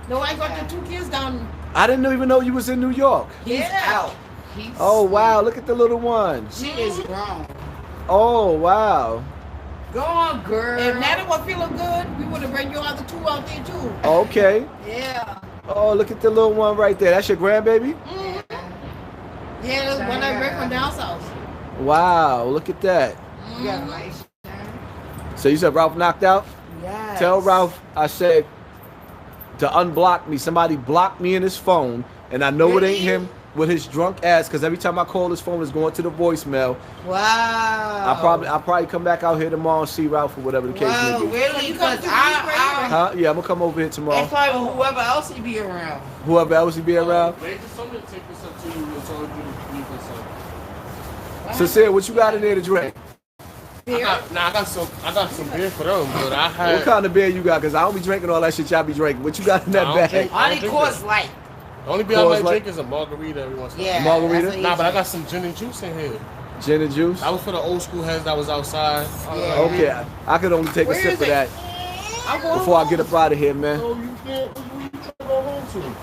No, I got the 2 kids down. I didn't even know you was in New York. He's Yeah. out. He's Oh, wow. asleep. Look at the little one. She is grown. Oh, wow. Go on, girl. If Nana was feeling good, we would have bring your other 2 out there too. Okay. Yeah. Oh, look at the little one right there. That's your grandbaby? Yeah, that's when I bring from down south. Wow. Look at that. You got a nice shine. So you said Ralph knocked out? Yes. Tell Ralph I said to unblock me. Somebody blocked me in his phone, and I know it ain't Really? him with his drunk ass, because every time I call his phone, it's going to the voicemail. Wow. I'll probably come back out here tomorrow and see Ralph or whatever the case Wow, may be. really? You come Because to the East Huh? Yeah, I'm gonna come over here tomorrow. that's probably whoever else he be around. Whoever else will be around. Wait for someone to take this up to you and told you to leave this up. Sincere, what you got in there to drink? I got some beer for them, but I had. What kind of beer you got? Because I don't be drinking all that shit y'all be drinking. What you got in that I don't bag? drink- Only drink course that. light. The only beer I Coors might Light? drink is a margarita every once in a while. Yeah. Margarita? that's what he Nah, but I drink. got some gin and juice in here. Gin and juice? That was for the old school heads that was outside. Yeah. Okay, I could only take a Where sip is of it? that I'm going before I home. get up out of here, man. Oh, you can't. Who you trying to go home to?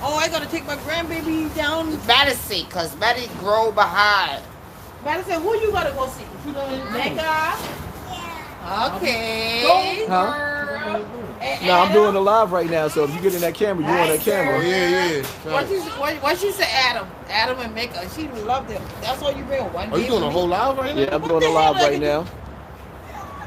Oh, I gotta take my grandbaby down. Madison, because Maddie grow behind. Madison, who you gotta go see? Mecca. Okay. Huh? And No, I'm Adam? doing a live right now, so if you get in that camera, you on that Oh, camera. yeah. What she said, Adam? Adam and Mecca. She loved them. That's all you bring with one Oh, B. you doing a whole live right now? Yeah, I'm What doing the a hell live I right can now.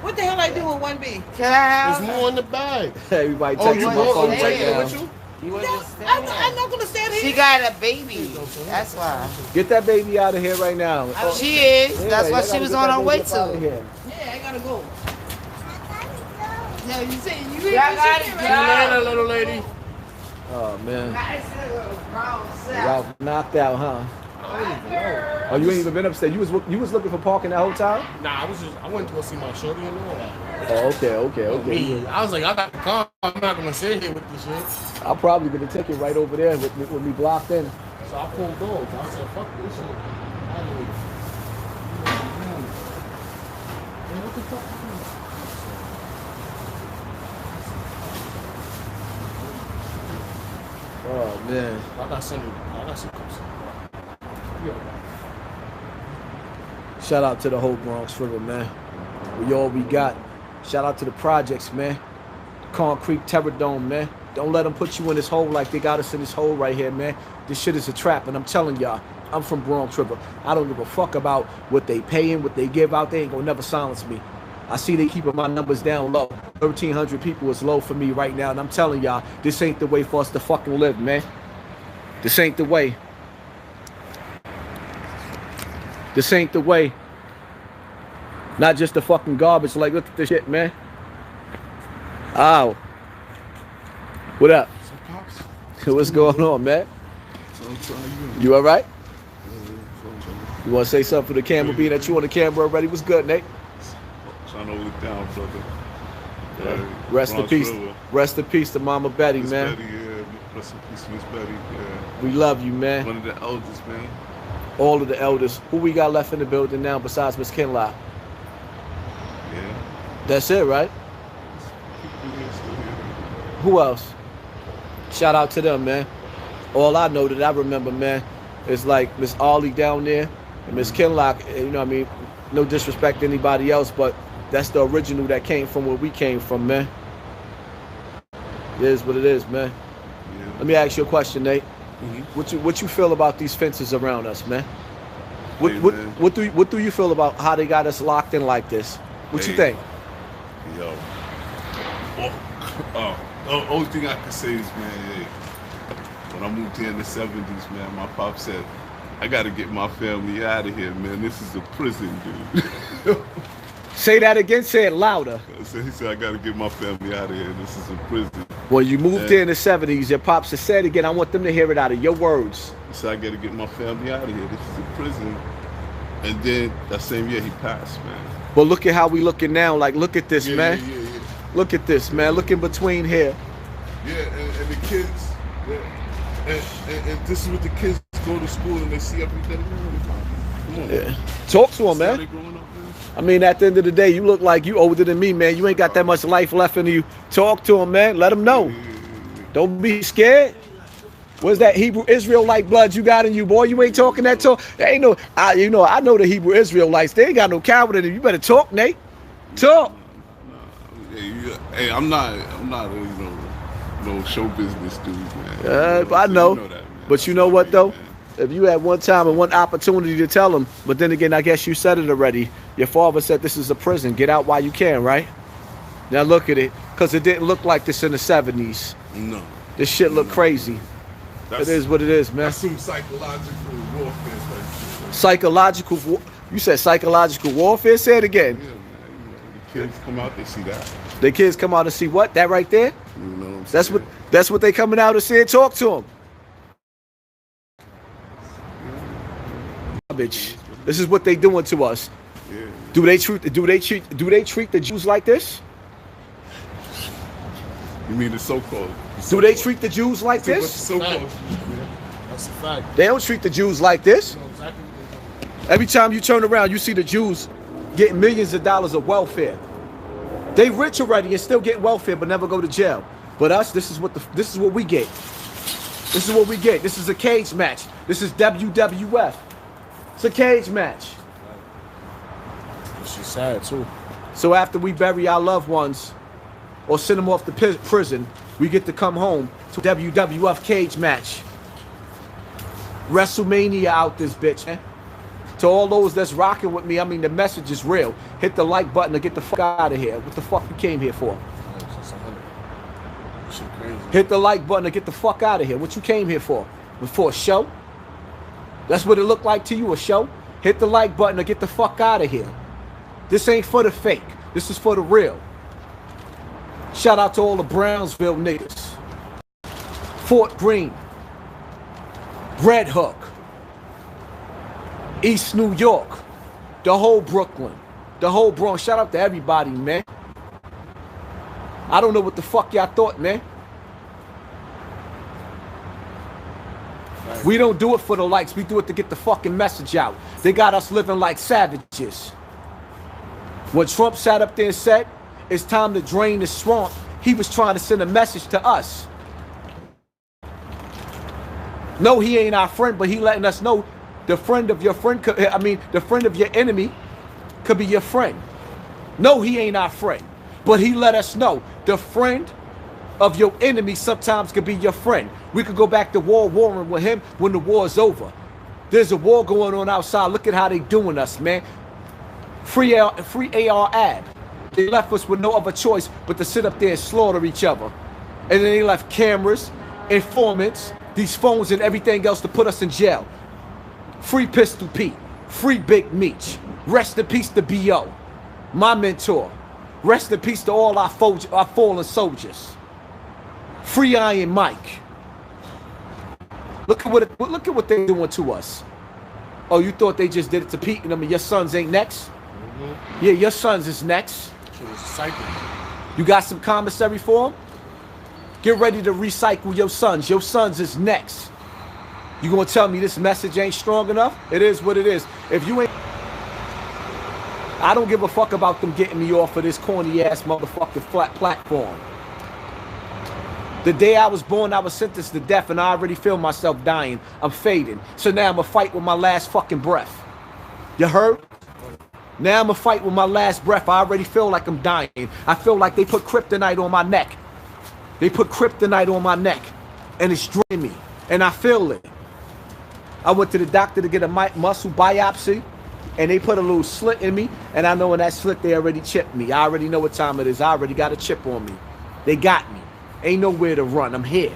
What the hell I do with one B? Can I There's have more in the bag. Everybody Oh, texting you my want? Oh, phone you right taking it now. with you? You No, understand? I'm not gonna stand She here. got a baby. That's why. Get that baby out of here right now. She is. Yeah, That's y'all what gotta she was get on that her baby way up outta to. here. Yeah, I gotta go. No, you say you Yeah, I got it, ain't See yeah. you later, little lady. Oh, man. Madison, grown self. Ralph knocked out, huh? Oh, you ain't even been upstairs. You was looking for parking that whole time? Nah, I went to go see my shorty and all that. Oh, okay. Me, I was like, I got the car. I'm not gonna sit here with this shit. I'm probably gonna take it right over there with me blocked in. So I pulled over. I said, fuck this shit. I leave. What the fuck? Oh man. I got some cups. Yeah. Shout out to the whole Bronx River, man. We all we got. Shout out to the projects, man. Concrete Terror Dome, man. Don't let them put you in this hole like they got us in this hole right here, man. This shit is a trap, and I'm telling y'all, I'm from Bronx River. I don't give a fuck about what they paying, what they give out. They ain't gonna never silence me. I see they keeping my numbers down low. 1,300 people is low for me right now, and I'm telling y'all, this ain't the way for us to fucking live, man. This ain't the way. This ain't the way. Not just the fucking garbage. Like, look at this shit, man. Ow. What up? What's going on, man? You all right? You want to say something for the camera, being that you on the camera already? What's good, Nate? Trying to hold it down, brother. Yeah, Rest in Bronx peace. River. Rest in peace to Mama Betty, Miss man. Betty, yeah. Rest in peace, Miss Betty. Yeah. We love you, man. One of the elders, man. All of the elders. Who we got left in the building now besides Miss Kinlock? Yeah. That's it, right? People here still here. Who else? Shout out to them, man. All I know that I remember, man, is like Miss Ollie down there and Miss Kinlock. You know what I mean? No disrespect to anybody else, but that's the original that came from where we came from, man. It is what it is, man. Yeah. Let me ask you a question, Nate. Mhm. What you feel about these fences around us, man? What Hey, what man. what do you feel about how they got us locked in like this? What you Hey. think? Yo. The only thing I can say is, man, hey, when I moved here in the 70s, man, my pop said, I got to get my family out of here, man. This is a prison, dude. Say that again. Say it louder. So he said, I got to get my family out of here. This is a prison. When you moved Yeah. here in the 70s, your pops has said again, I want them to hear it out of your words. He said, I got to get my family out of here. This is a prison. And then that same year he passed, man. But look at how we looking now. Like, look at this, man. Yeah. Look at this, man. Look in between here. Yeah, and the kids, and this is what the kids go to school and they see every day. Come on, Yeah. Talk to them, man. I mean, at the end of the day, you look like you older than me, man. You ain't got that much life left in you. Talk to them, man. Let them know. Don't be scared. What's that Hebrew Israelite blood you got in you, boy? You ain't talking that talk. There ain't no, I know the Hebrew Israelites. They ain't got no coward in them. You better talk, Nate. Talk. Hey, I'm not no show business dude, man. I know. You know that, man. But you know what, though? If you had one time and one opportunity to tell them, but then again, I guess you said it already. Your father said this is a prison. Get out while you can, right? Now look at it. Because it didn't look like this in the 70s. No. This shit look crazy. It is what it is, man. That's some psychological warfare. Psychological, you said psychological warfare? Say it again. Yeah, man. You know, the kids come out, they see that. The kids come out and see what? That right there? You know what I'm saying? That's what they coming out and saying. Talk to them. Bitch. This is what they doing to us. Yeah. Do they treat the Jews like this? You mean the so-called? Do they treat the Jews like this? So-called. That's a fact. They don't treat the Jews like this. You know exactly what they're doing. Every time you turn around, you see the Jews getting millions of dollars of welfare. They rich already and still get welfare, but never go to jail. But us, this is what we get. This is what we get. This is a cage match. This is WWF. It's a cage match. She's sad too. So after we bury our loved ones or send them off to prison, we get to come home to WWF cage match. WrestleMania out this bitch, man. To all those that's rocking with me, I mean, the message is real. Hit the like button to get the fuck out of here. What the fuck you came here for? Shit crazy. Hit the like button to get the fuck out of here. What you came here for? For a show? That's what it looked like to you, a show? Hit the like button to get the fuck out of here. This ain't for the fake. This is for the real. Shout out to all the Brownsville niggas. Fort Greene. Red Hook. East New York. The whole Brooklyn. The whole Bronx. Shout out to everybody, man. I don't know what the fuck y'all thought, man. We don't do it for the likes. We do it to get the fucking message out. They got us living like savages. When Trump sat up there and said, it's time to drain the swamp, he was trying to send a message to us. No, he ain't our friend, but he letting us know the friend of your friend, the friend of your enemy could be your friend. No, he ain't our friend, but he let us know the friend of your enemy sometimes could be your friend. We could go back to warring with him when the war's over. There's a war going on outside. Look at how they doing us, man. Free AR Ab. They left us with no other choice but to sit up there and slaughter each other. And then they left cameras, informants, these phones and everything else to put us in jail. Free Pistol Pete. Free Big Meech. Rest in peace to B.O., my mentor. Rest in peace to all our fallen soldiers. Free Iron Mike. Look at what they're doing to us. Oh, you thought they just did it to Pete and I mean your sons ain't next? Yeah, your sons is next. Shit was a cycle. You got some commissary for them? Get ready to recycle your sons. Your sons is next. You gonna tell me this message ain't strong enough? It is what it is. If you ain't, I don't give a fuck about them getting me off of this corny ass motherfucking flat platform. The day I was born, I was sentenced to death, and I already feel myself dying. I'm fading. So now I'm gonna fight with my last fucking breath. You heard? Now I'm gonna fight with my last breath. I already feel like I'm dying. I feel like they put kryptonite on my neck. They put kryptonite on my neck, and it's draining me, and I feel it. I went to the doctor to get a muscle biopsy, and they put a little slit in me, and I know in that slit they already chipped me. I already know what time it is. I already got a chip on me. They got me. Ain't nowhere to run. I'm here.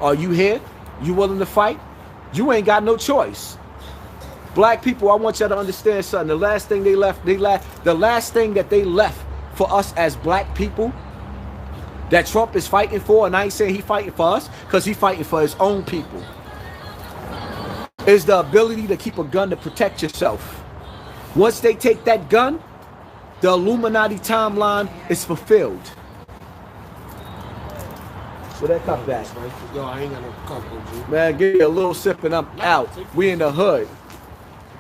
Are you here? You willing to fight? You ain't got no choice. Black people, I want y'all to understand something. The last thing the last thing that they left for us as black people that Trump is fighting for, and I ain't saying he fighting for us, because he fighting for his own people, is the ability to keep a gun to protect yourself. Once they take that gun, the Illuminati timeline is fulfilled. Where that cup at? Yo, I ain't got no cup, OG. Man, give me a little sip and I'm out. We in the hood.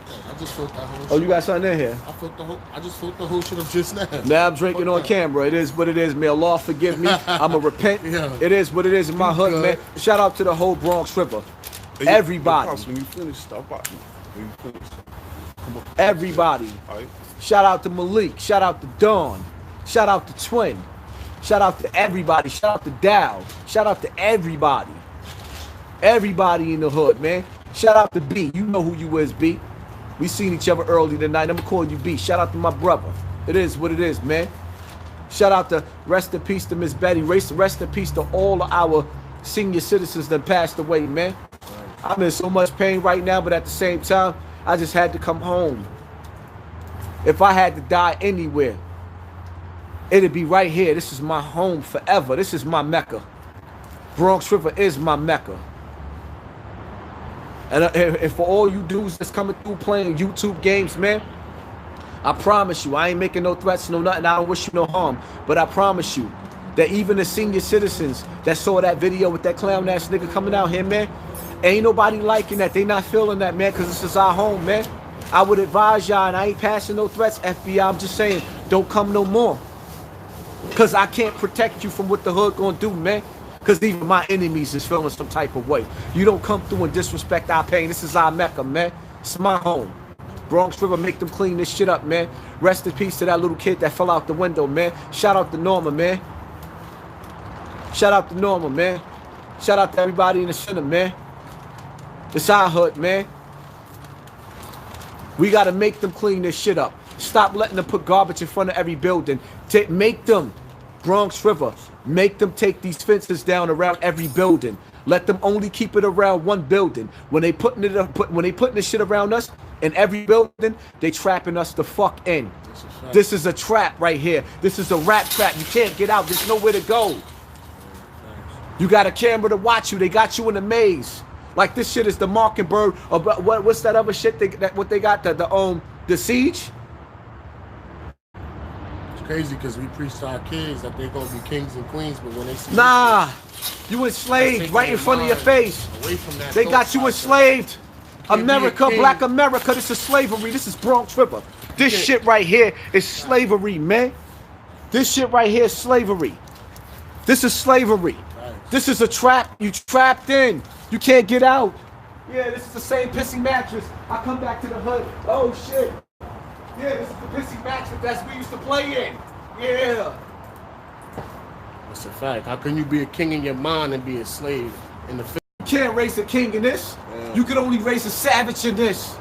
I just felt that whole Oh, you got something in here? I just felt the whole shit up just now. Now I'm drinking on camera. It is what it is. May Allah forgive me. I'ma repent. Yeah. It is what it is in my hood, good. man. Shout out to the whole Bronx River. Hey, Everybody. Pops, when you finish, stop by. When you finish. Come on. Everybody. All right. Shout out to Malik. Shout out to Dawn. Shout out to Twin. Shout out to everybody. Shout out to Dow. Shout out to everybody. Everybody in the hood, man. Shout out to B. You know who you is, B. We seen each other early tonight. I'm gonna call you B. Shout out to my brother. It is what it is, man. Shout out to rest in peace to Miss Betty. Rest in peace to all of our senior citizens that passed away, man. I'm in so much pain right now, but at the same time, I just had to come home. If I had to die anywhere, it'd be right here. This is my home forever. This is my Mecca. Bronx River is my Mecca. And for all you dudes that's coming through playing YouTube games, man, I promise you, I ain't making no threats, no nothing. I don't wish you no harm. But I promise you that even the senior citizens that saw that video with that clown ass nigga coming out here, man, ain't nobody liking that. They not feeling that, man, because this is our home, man. I would advise y'all, and I ain't passing no threats, FBI. I'm just saying, don't come no more. Because I can't protect you from what the hood gonna do, man. Because even my enemies is feeling some type of way. You don't come through and disrespect our pain. This is our Mecca, man. It's my home. Bronx River, make them clean this shit up, man. Rest in peace to that little kid that fell out the window, man. Shout out to Norma, man. Shout out to Norma, man. Shout out to everybody in the center, man. It's our hood, man. We got to make them clean this shit up. Stop letting them put garbage in front of every building. Make them, Bronx River, make them take these fences down around every building. Let them only keep it around one building. When they putting this shit around us in every building, they trapping us the fuck in. This is a trap right here. This is a rat trap. You can't get out. There's nowhere to go. You got a camera to watch you. They got you in a maze. Like this shit is the Mockingbird. Or what's that other shit? What they got? The Siege. Crazy because we preach to our kids that they're gonna be kings and queens, but when they see you enslaved right in front of your face. Away from that, they got you enslaved. America, black America, this is slavery. This is Bronx River. This shit right here is slavery, man. This shit right here is slavery. This is slavery. This is a trap. You trapped in. You can't get out. Yeah, this is the same pissy mattress. I come back to the hood. Oh shit. Yeah, this is the pissy mattress that we used to play in. Yeah. That's a fact. How can you be a king in your mind and be a slave in the film? You can't raise a king in this. Yeah. You can only raise a savage in this.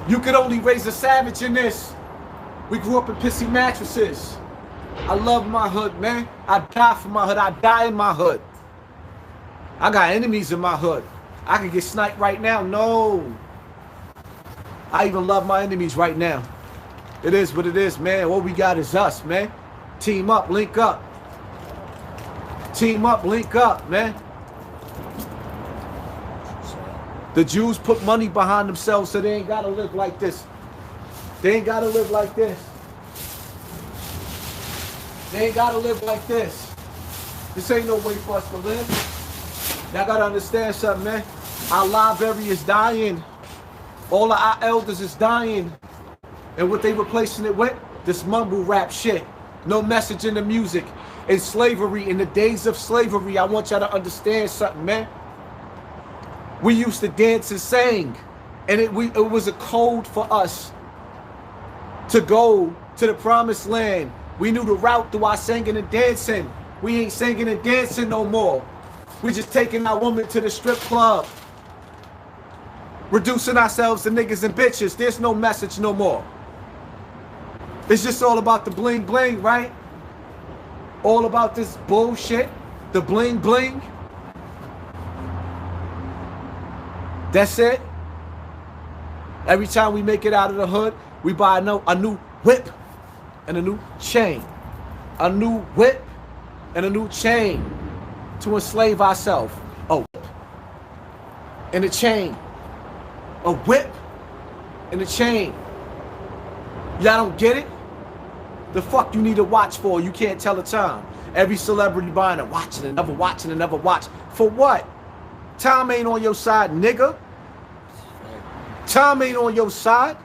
You can only raise a savage in this. We grew up in pissy mattresses. I love my hood, man. I die for my hood. I die in my hood. I got enemies in my hood. I can get sniped right now. No. I even love my enemies right now. It is what it is, man. All we got is us, man. Team up, link up. Team up, link up, man. The Jews put money behind themselves so they ain't gotta live like this. They ain't gotta live like this. They ain't gotta live like this. This ain't no way for us to live. Y'all gotta understand something, man. Our library is dying. All of our elders is dying. And what they replacing it with? This mumble rap shit. No message in the music. In slavery, in the days of slavery, I want y'all to understand something, man. We used to dance and sing. And it was a code for us to go to the promised land. We knew the route through our singing and dancing. We ain't singing and dancing no more. We just taking our woman to the strip club. Reducing ourselves to niggas and bitches. There's no message no more. It's just all about the bling bling, right? All about this bullshit. The bling bling. That's it. Every time we make it out of the hood, we buy a new whip and a new chain. A new whip and a new chain to enslave ourselves. A whip and a chain. A whip and a chain. Y'all don't get it? The fuck you need to watch for? You can't tell the time. Every celebrity buying it, watching and never watching and never watch. For what? Time ain't on your side, nigga. Time ain't on your side.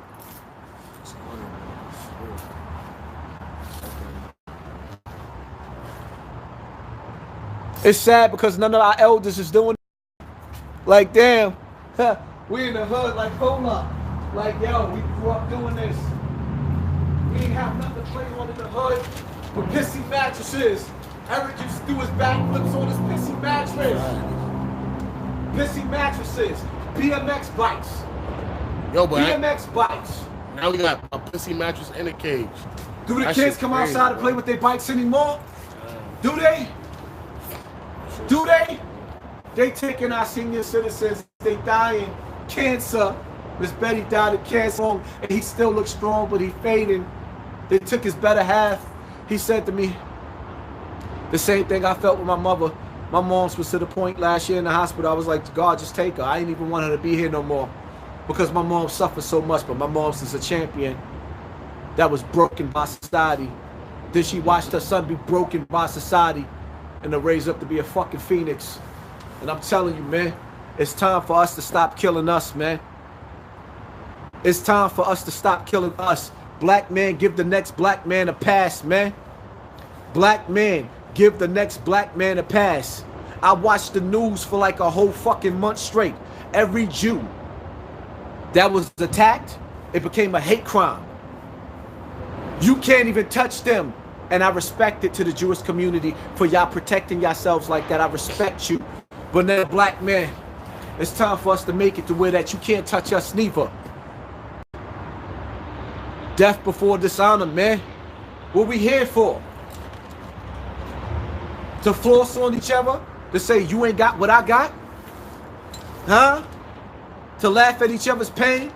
It's sad because none of our elders is doing it. Like, damn, we in the hood, like, hold up. Like, yo, we grew up doing this. We ain't have nothing to play on in the hood with pissy mattresses. Eric used to do his backflips on his pissy mattress. Pissy mattresses, BMX bikes. Yo, but BMX bikes. now we got a pissy mattress and a cage. Do the That kids shit's come crazy, outside to bro. play with their bikes anymore? Do they? Do they? They taking our senior citizens, they dying. Cancer. Miss Betty died of cancer, and he still looks strong, but he fading. They took his better half. He said to me, the same thing I felt with my mother. My mom's was to the point last year in the hospital, I was like, God, just take her. I ain't even want her to be here no more because my mom suffered so much, but my mom's is a champion that was broken by society. Then she watched her son be broken by society and to raise up to be a fucking phoenix. And I'm telling you, man, it's time for us to stop killing us, man. It's time for us to stop killing us. Black man, give the next black man a pass, man. Black man, give the next black man a pass. I watched the news for like a whole fucking month straight. Every Jew that was attacked, it became a hate crime. You can't even touch them. And I respect it to the Jewish community for y'all protecting yourselves like that. I respect you. But then, black man, it's time for us to make it to where that you can't touch us neither. Death before dishonor, man. What we here for? To floss on each other? To say you ain't got what I got? Huh? To laugh at each other's pain?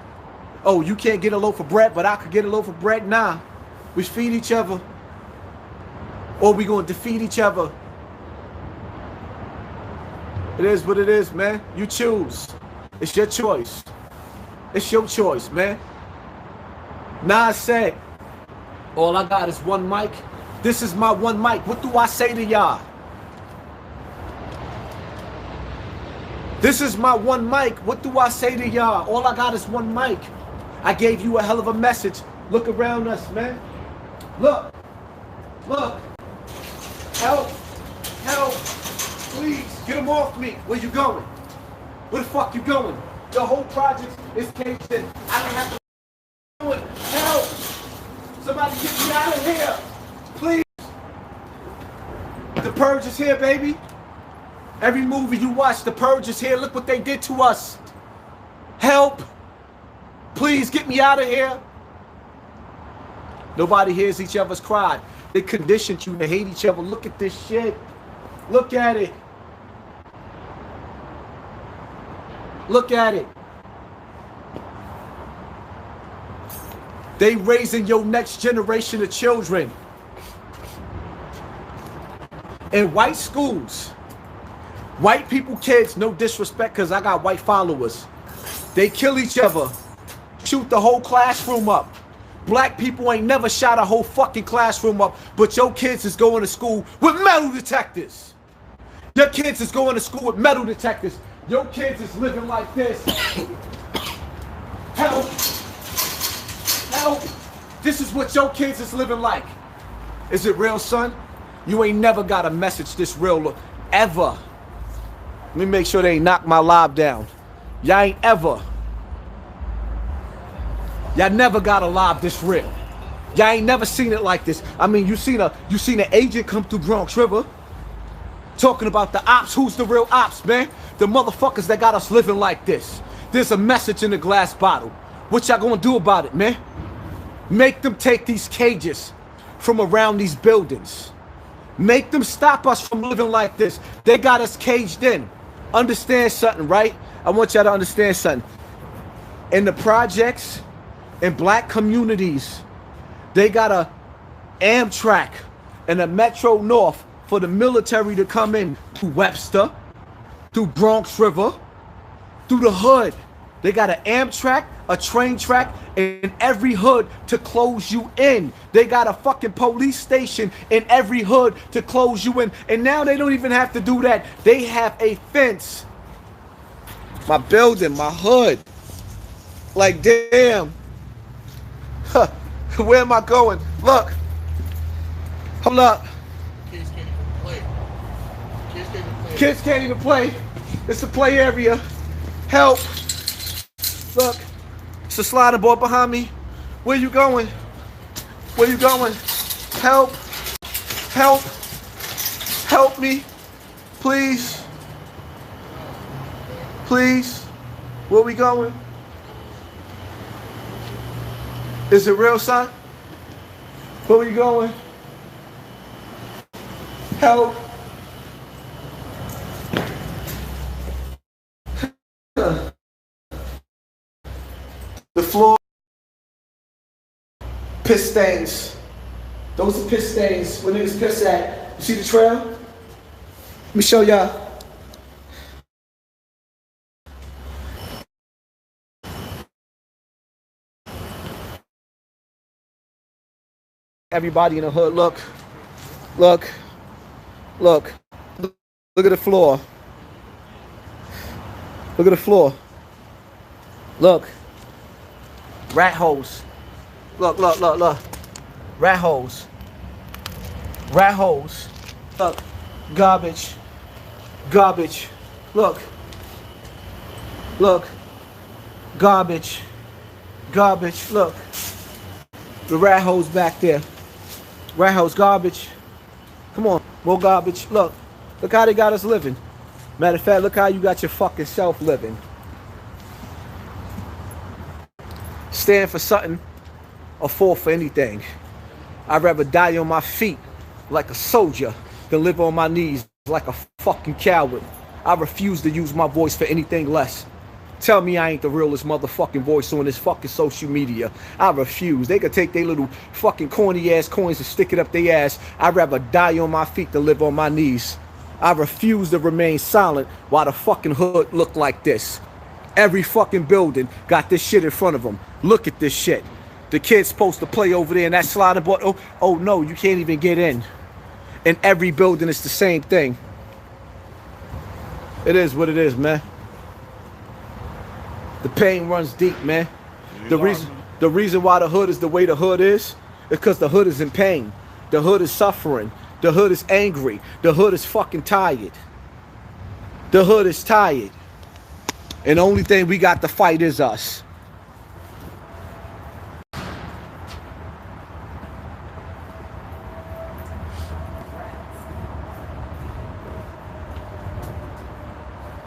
Oh, you can't get a loaf of bread, but I could get a loaf of bread? Nah. We feed each other. Or we gonna defeat each other. It is what it is, man. You choose. It's your choice. It's your choice, man. Nas said, all I got is one mic. This is my one mic. What do I say to y'all? This is my one mic. What do I say to y'all? All I got is one mic. I gave you a hell of a message. Look around us, man. Look. Look. Help. Help. Please, get them off me. Where you going? Where the fuck you going? The whole project is caged in. I don't have to do it. Help. Somebody get me out of here. Please. The Purge is here, baby. Every movie you watch, The Purge is here. Look what they did to us. Help. Please get me out of here. Nobody hears each other's cry. They conditioned you to hate each other. Look at this shit. Look at it. Look at it. They raising your next generation of children. In white schools. White people kids, no disrespect because I got white followers. They kill each other. Shoot the whole classroom up. Black people ain't never shot a whole fucking classroom up, but your kids is going to school with metal detectors. Your kids is going to school with metal detectors. Your kids is living like this. Help. Help. This is what your kids is living like. Is it real, son? You ain't never got a message this real, ever. Let me make sure they ain't knock my live down. Y'all ain't ever. Y'all never got a live this real. Y'all ain't never seen it like this. I mean, you seen an agent come through Bronx River talking about the ops. Who's the real ops, man? The motherfuckers that got us living like this. There's a message in the glass bottle. What y'all gonna do about it, man? Make them take these cages from around these buildings. Make them stop us from living like this. They got us caged in. Understand something, right? I want y'all to understand something. In the projects, in black communities, they got a Amtrak and a Metro North for the military to come in through Webster, through Bronx River, through the hood. They got an Amtrak, a train track in every hood to close you in. They got a fucking police station in every hood to close you in. And now they don't even have to do that. They have a fence. My building, my hood. Like, damn. Huh. Where am I going? Look. Hold up. Kids can't even play. Kids can't even play. Kids can't even play. It's a play area. Help. Look. It's a sliding board behind me. Where you going? Where you going? Help. Help. Help me. Please. Please. Where we going? Is it real, son? Where we going? Help. The floor. Piss stains. Those are piss stains. Where niggas piss at. You see the trail? Let me show y'all. Everybody in the hood, look. Look. Look. Look at the floor. Look at the floor. Look. Rat holes. Look, look, look, look. Rat holes. Rat holes. Look. Garbage. Garbage. Look. Look. Garbage. Garbage. Look. The rat holes back there. Rat holes, garbage. Come on. More garbage. Look. Look how they got us living. Matter of fact, look how you got your fucking self living. Stand for something or fall for anything. I'd rather die on my feet like a soldier than live on my knees like a fucking coward. I refuse to use my voice for anything less. Tell me I ain't the realest motherfucking voice on this fucking social media. I refuse. They could take their little fucking corny ass coins and stick it up their ass. I'd rather die on my feet than live on my knees. I refuse to remain silent while the fucking hood look like this. Every fucking building got this shit in front of them. Look at this shit. The kid's supposed to play over there in that sliding board. Oh no, you can't even get in. In every building, it's the same thing. It is what it is, man. The pain runs deep, man. The reason why the hood is the way the hood is because the hood is in pain. The hood is suffering. The hood is angry. The hood is fucking tired. The hood is tired. And the only thing we got to fight is us.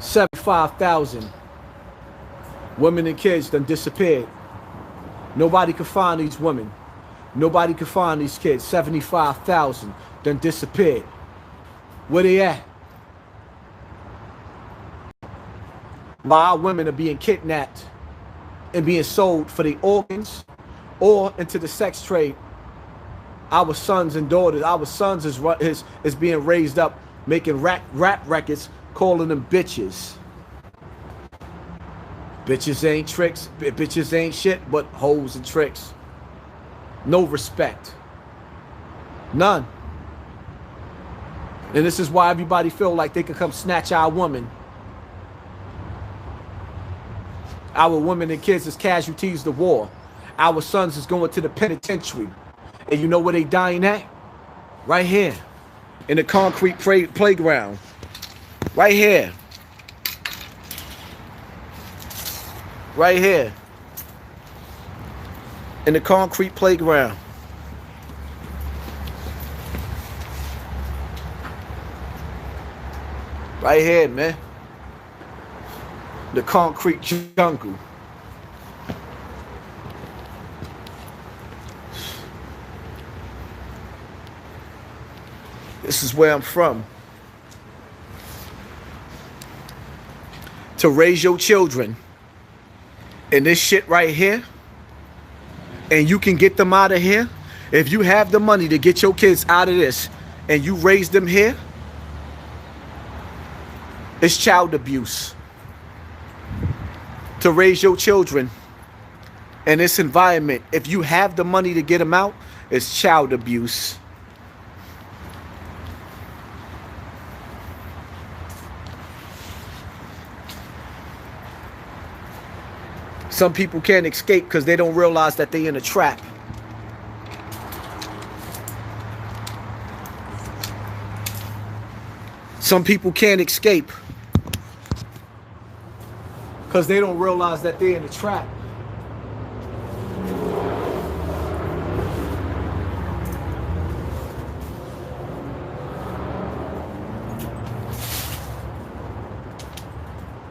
$75,000 women and kids done disappeared. Nobody could find these women. Nobody could find these kids. 75,000 done disappeared. Where they at? While our women are being kidnapped and being sold for their organs or into the sex trade, our sons and daughters, our sons is being raised up making rap records, calling them bitches. Bitches ain't tricks. Bitches ain't shit but hoes and tricks. No respect. None. And this is why everybody feel like they can come snatch our woman. Our women and kids is casualties of war. Our sons is going to the penitentiary. And you know where they dying at? Right here. In the concrete playground. Right here. Right here. In the concrete playground. Right here, man. The concrete jungle. This is where I'm from. To raise your children in this shit right here, and you can get them out of here. If you have the money to get your kids out of this and you raise them here, it's child abuse. to raise your children in this environment, if you have the money to get them out, it's child abuse. Some people can't escape because they don't realize that they're in a trap. Some people can't escape because they don't realize that they're in a trap.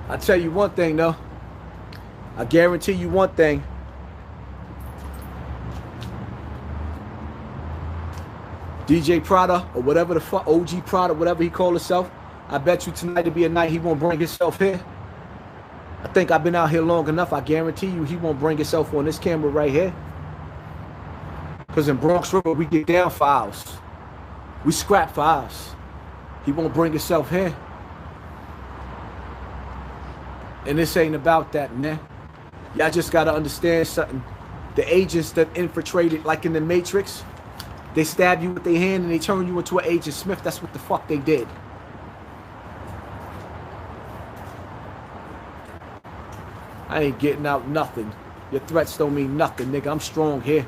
I tell you one thing though. I guarantee you one thing. DJ Prada or whatever the fuck, OG Prada, whatever he called himself, I bet you tonight will be a night he won't bring himself here. I think I've been out here long enough. I guarantee you he won't bring himself on this camera right here. Because in Bronx River, we get down for hours. We scrap for hours. He won't bring himself here. And this ain't about that, man. Y'all just gotta understand something. The agents that infiltrated, like in the Matrix, they stab you with their hand and they turn you into an Agent Smith. That's what the fuck they did. I ain't getting out nothing. Your threats don't mean nothing, nigga. I'm strong here.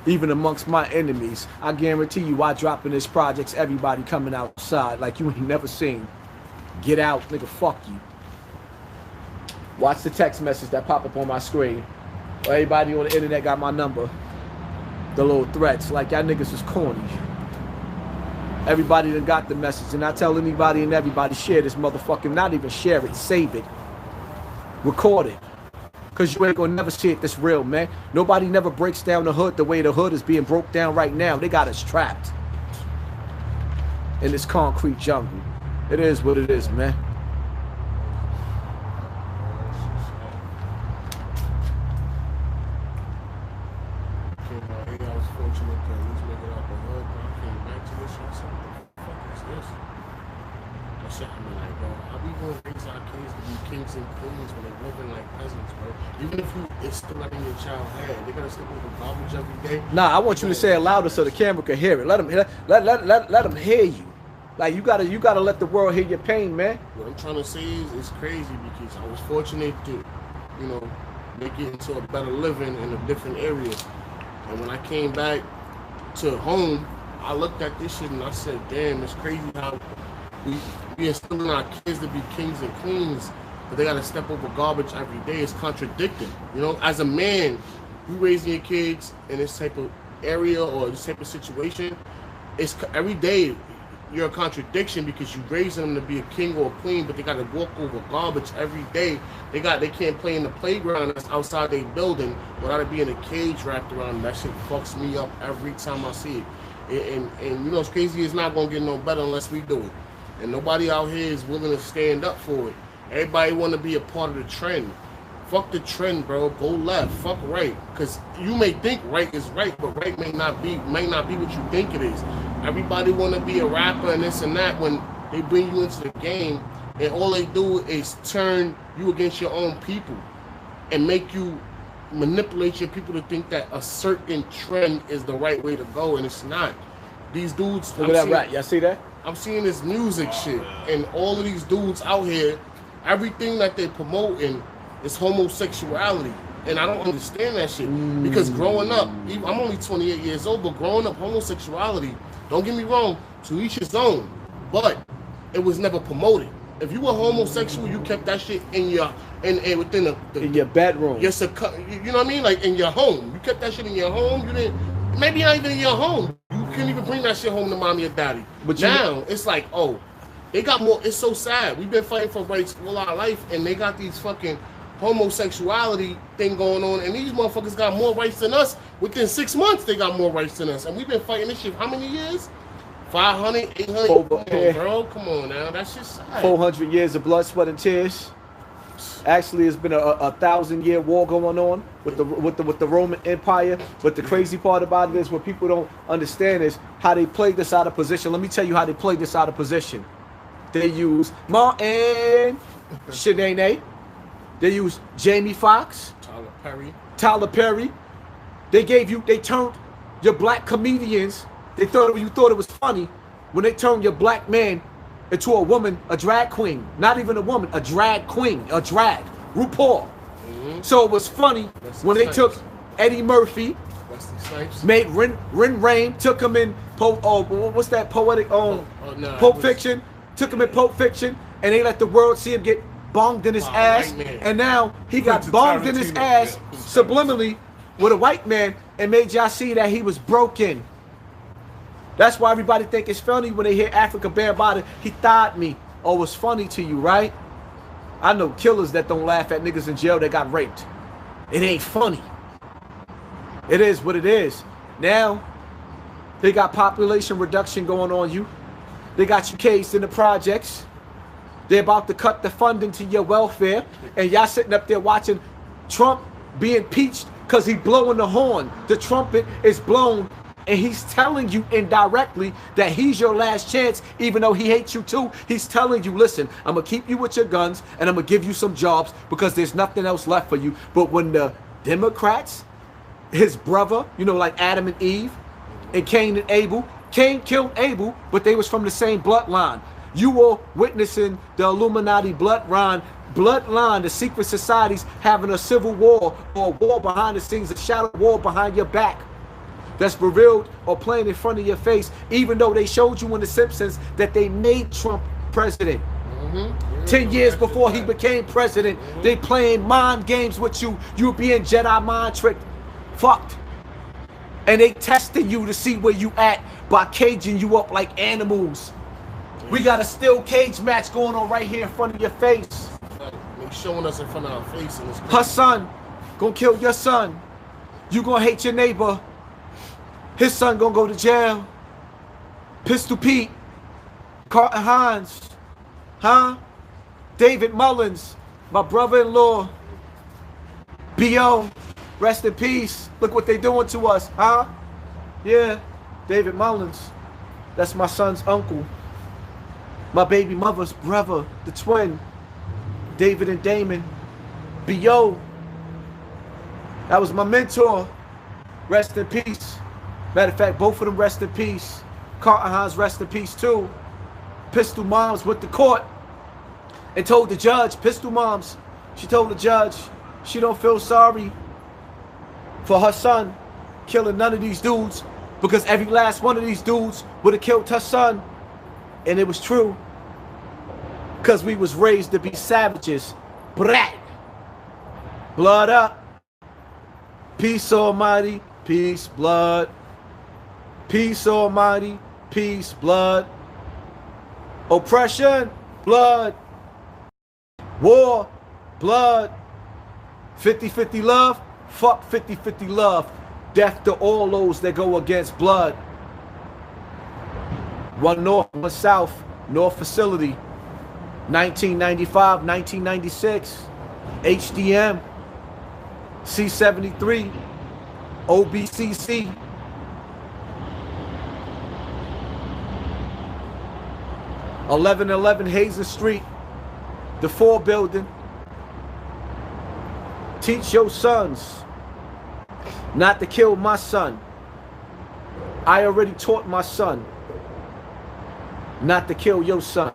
Even amongst my enemies. I guarantee you, I drop in this projects, everybody coming outside like you ain't never seen. Get out, nigga. Fuck you. Watch the text message that pop up on my screen. Everybody on the internet got my number. The little threats, like y'all niggas is corny. Everybody done got the message, and I tell anybody and everybody, share this motherfucking, not even share it, save it. Record it. Cause you ain't gonna never see it this real, man. Nobody never breaks down the hood the way the hood is being broke down right now. They got us trapped in this concrete jungle. It is what it is, man. Nah, I want you to say it louder so the camera can hear it. Let them hear you. Like you gotta let the world hear your pain, man. What I'm trying to say is it's crazy because I was fortunate to, you know, make it into a better living in a different area. And when I came back to home, I looked at this shit and I said, damn, it's crazy how we instilling our kids to be kings and queens, but they gotta step over garbage every day. It's contradicting. You know, as a man, you raising your kids in this type of area or this type of situation, it's every day you're a contradiction because you raising them to be a king or a queen, but they got to walk over garbage every day. They can't play in the playground that's outside their building without it being a cage wrapped around them. That shit fucks me up every time I see it. And you know, it's crazy. It's not gonna get no better unless we do it. And nobody out here is willing to stand up for it. Everybody want to be a part of the trend. Fuck the trend, bro. Go left. Fuck right. Because you may think right is right, but right may not be what you think it is. Everybody want to be a rapper and this and that when they bring you into the game, and all they do is turn you against your own people and make you manipulate your people to think that a certain trend is the right way to go, and it's not. These dudes... Look at that rap. Y'all see that? I'm seeing this music shit, and all of these dudes out here, everything that they're promoting is homosexuality, and I don't understand that shit. Because growing up, I'm only 28 years old, but growing up, homosexuality, don't get me wrong, to each his own, but it was never promoted. If you were homosexual, you kept that shit in your within in your bedroom. Yes, you know what I mean, like in your home. You kept that shit in your home. You didn't. Maybe not even in your home. You couldn't even bring that shit home to mommy or daddy. But now it's like, oh, they got more. It's so sad. We've been fighting for rights all our life, and they got these fucking homosexuality thing going on, and these motherfuckers got more rights than us. Within 6 months, they got more rights than us, and we've been fighting this shit how many years? 500, 800. Come on, bro. Come on now. That's just sad. 400 years of blood, sweat, and tears. Actually, it's been a 1,000-year war going on with the Roman Empire. But the crazy part about it is what people don't understand is how they played this out of position. Let me tell you how they played this out of position. They use Martin, Shanae. They used Jamie Foxx, Tyler Perry. They turned your black comedians. You thought it was funny when they turned your black man into a woman, a drag queen. Not even a woman, a drag queen, a drag. RuPaul. So it was funny when they took Eddie Murphy, made Rin Rain, took him in what's that poetic Pulp Fiction, took him in Pulp Fiction, and they let the world see him get bonged in his ass, and now he got bonged in his ass subliminally with a white man and made y'all see that he was broken. That's why everybody think it's funny when they hear Africa Bambaataa, he thought me. Oh, it's funny to you, right? I know killers that don't laugh at niggas in jail that got raped. It ain't funny. It is what it is. Now, they got population reduction going on you. They got you cased in the projects. They're about to cut the funding to your welfare. And y'all sitting up there watching Trump be impeached because he blowing the horn. The trumpet is blown. And he's telling you indirectly that he's your last chance, even though he hates you too. He's telling you, listen, I'm going to keep you with your guns and I'm going to give you some jobs because there's nothing else left for you. But when the Democrats, his brother, you know, like Adam and Eve and Cain and Abel, Cain killed Abel, but they was from the same bloodline. You were witnessing the Illuminati bloodline, the secret societies having a civil war or a war behind the scenes, a shadow war behind your back. That's revealed or playing in front of your face, even though they showed you in The Simpsons that they made Trump president. 10 years before he became president, they playing mind games with you. You being Jedi mind tricked, fucked. And they testing you to see where you at by caging you up like animals. We got a steel cage match going on right here in front of your face. They showing us in front of our face. Hassan gonna kill your son. You gonna hate your neighbor. His son gonna go to jail. Pistol Pete, Carlton Hines, David Mullins, my brother-in-law. B.O., rest in peace. Look what they doing to us, Yeah, David Mullins. That's my son's uncle. My baby mother's brother, the twin. David and Damon. B.O., that was my mentor. Rest in peace. Matter of fact, both of them rest in peace. Carlton Hines rest in peace too. Pistol Moms went to court and told the judge, Pistol Moms, she told the judge she don't feel sorry for her son killing none of these dudes because every last one of these dudes would have killed her son. And it was true. Because we was raised to be savages. Brat. Blood up. Peace almighty. Peace, blood. Peace almighty, peace, blood. Oppression, blood. War, blood. 50-50 love, fuck 50-50 love. Death to all those that go against blood. One north, one south, north facility. 1995, 1996. HDM, C73, OBCC. 1111 Hazen Street, the 4 building. Teach your sons not to kill my son. I already taught my son not to kill your son.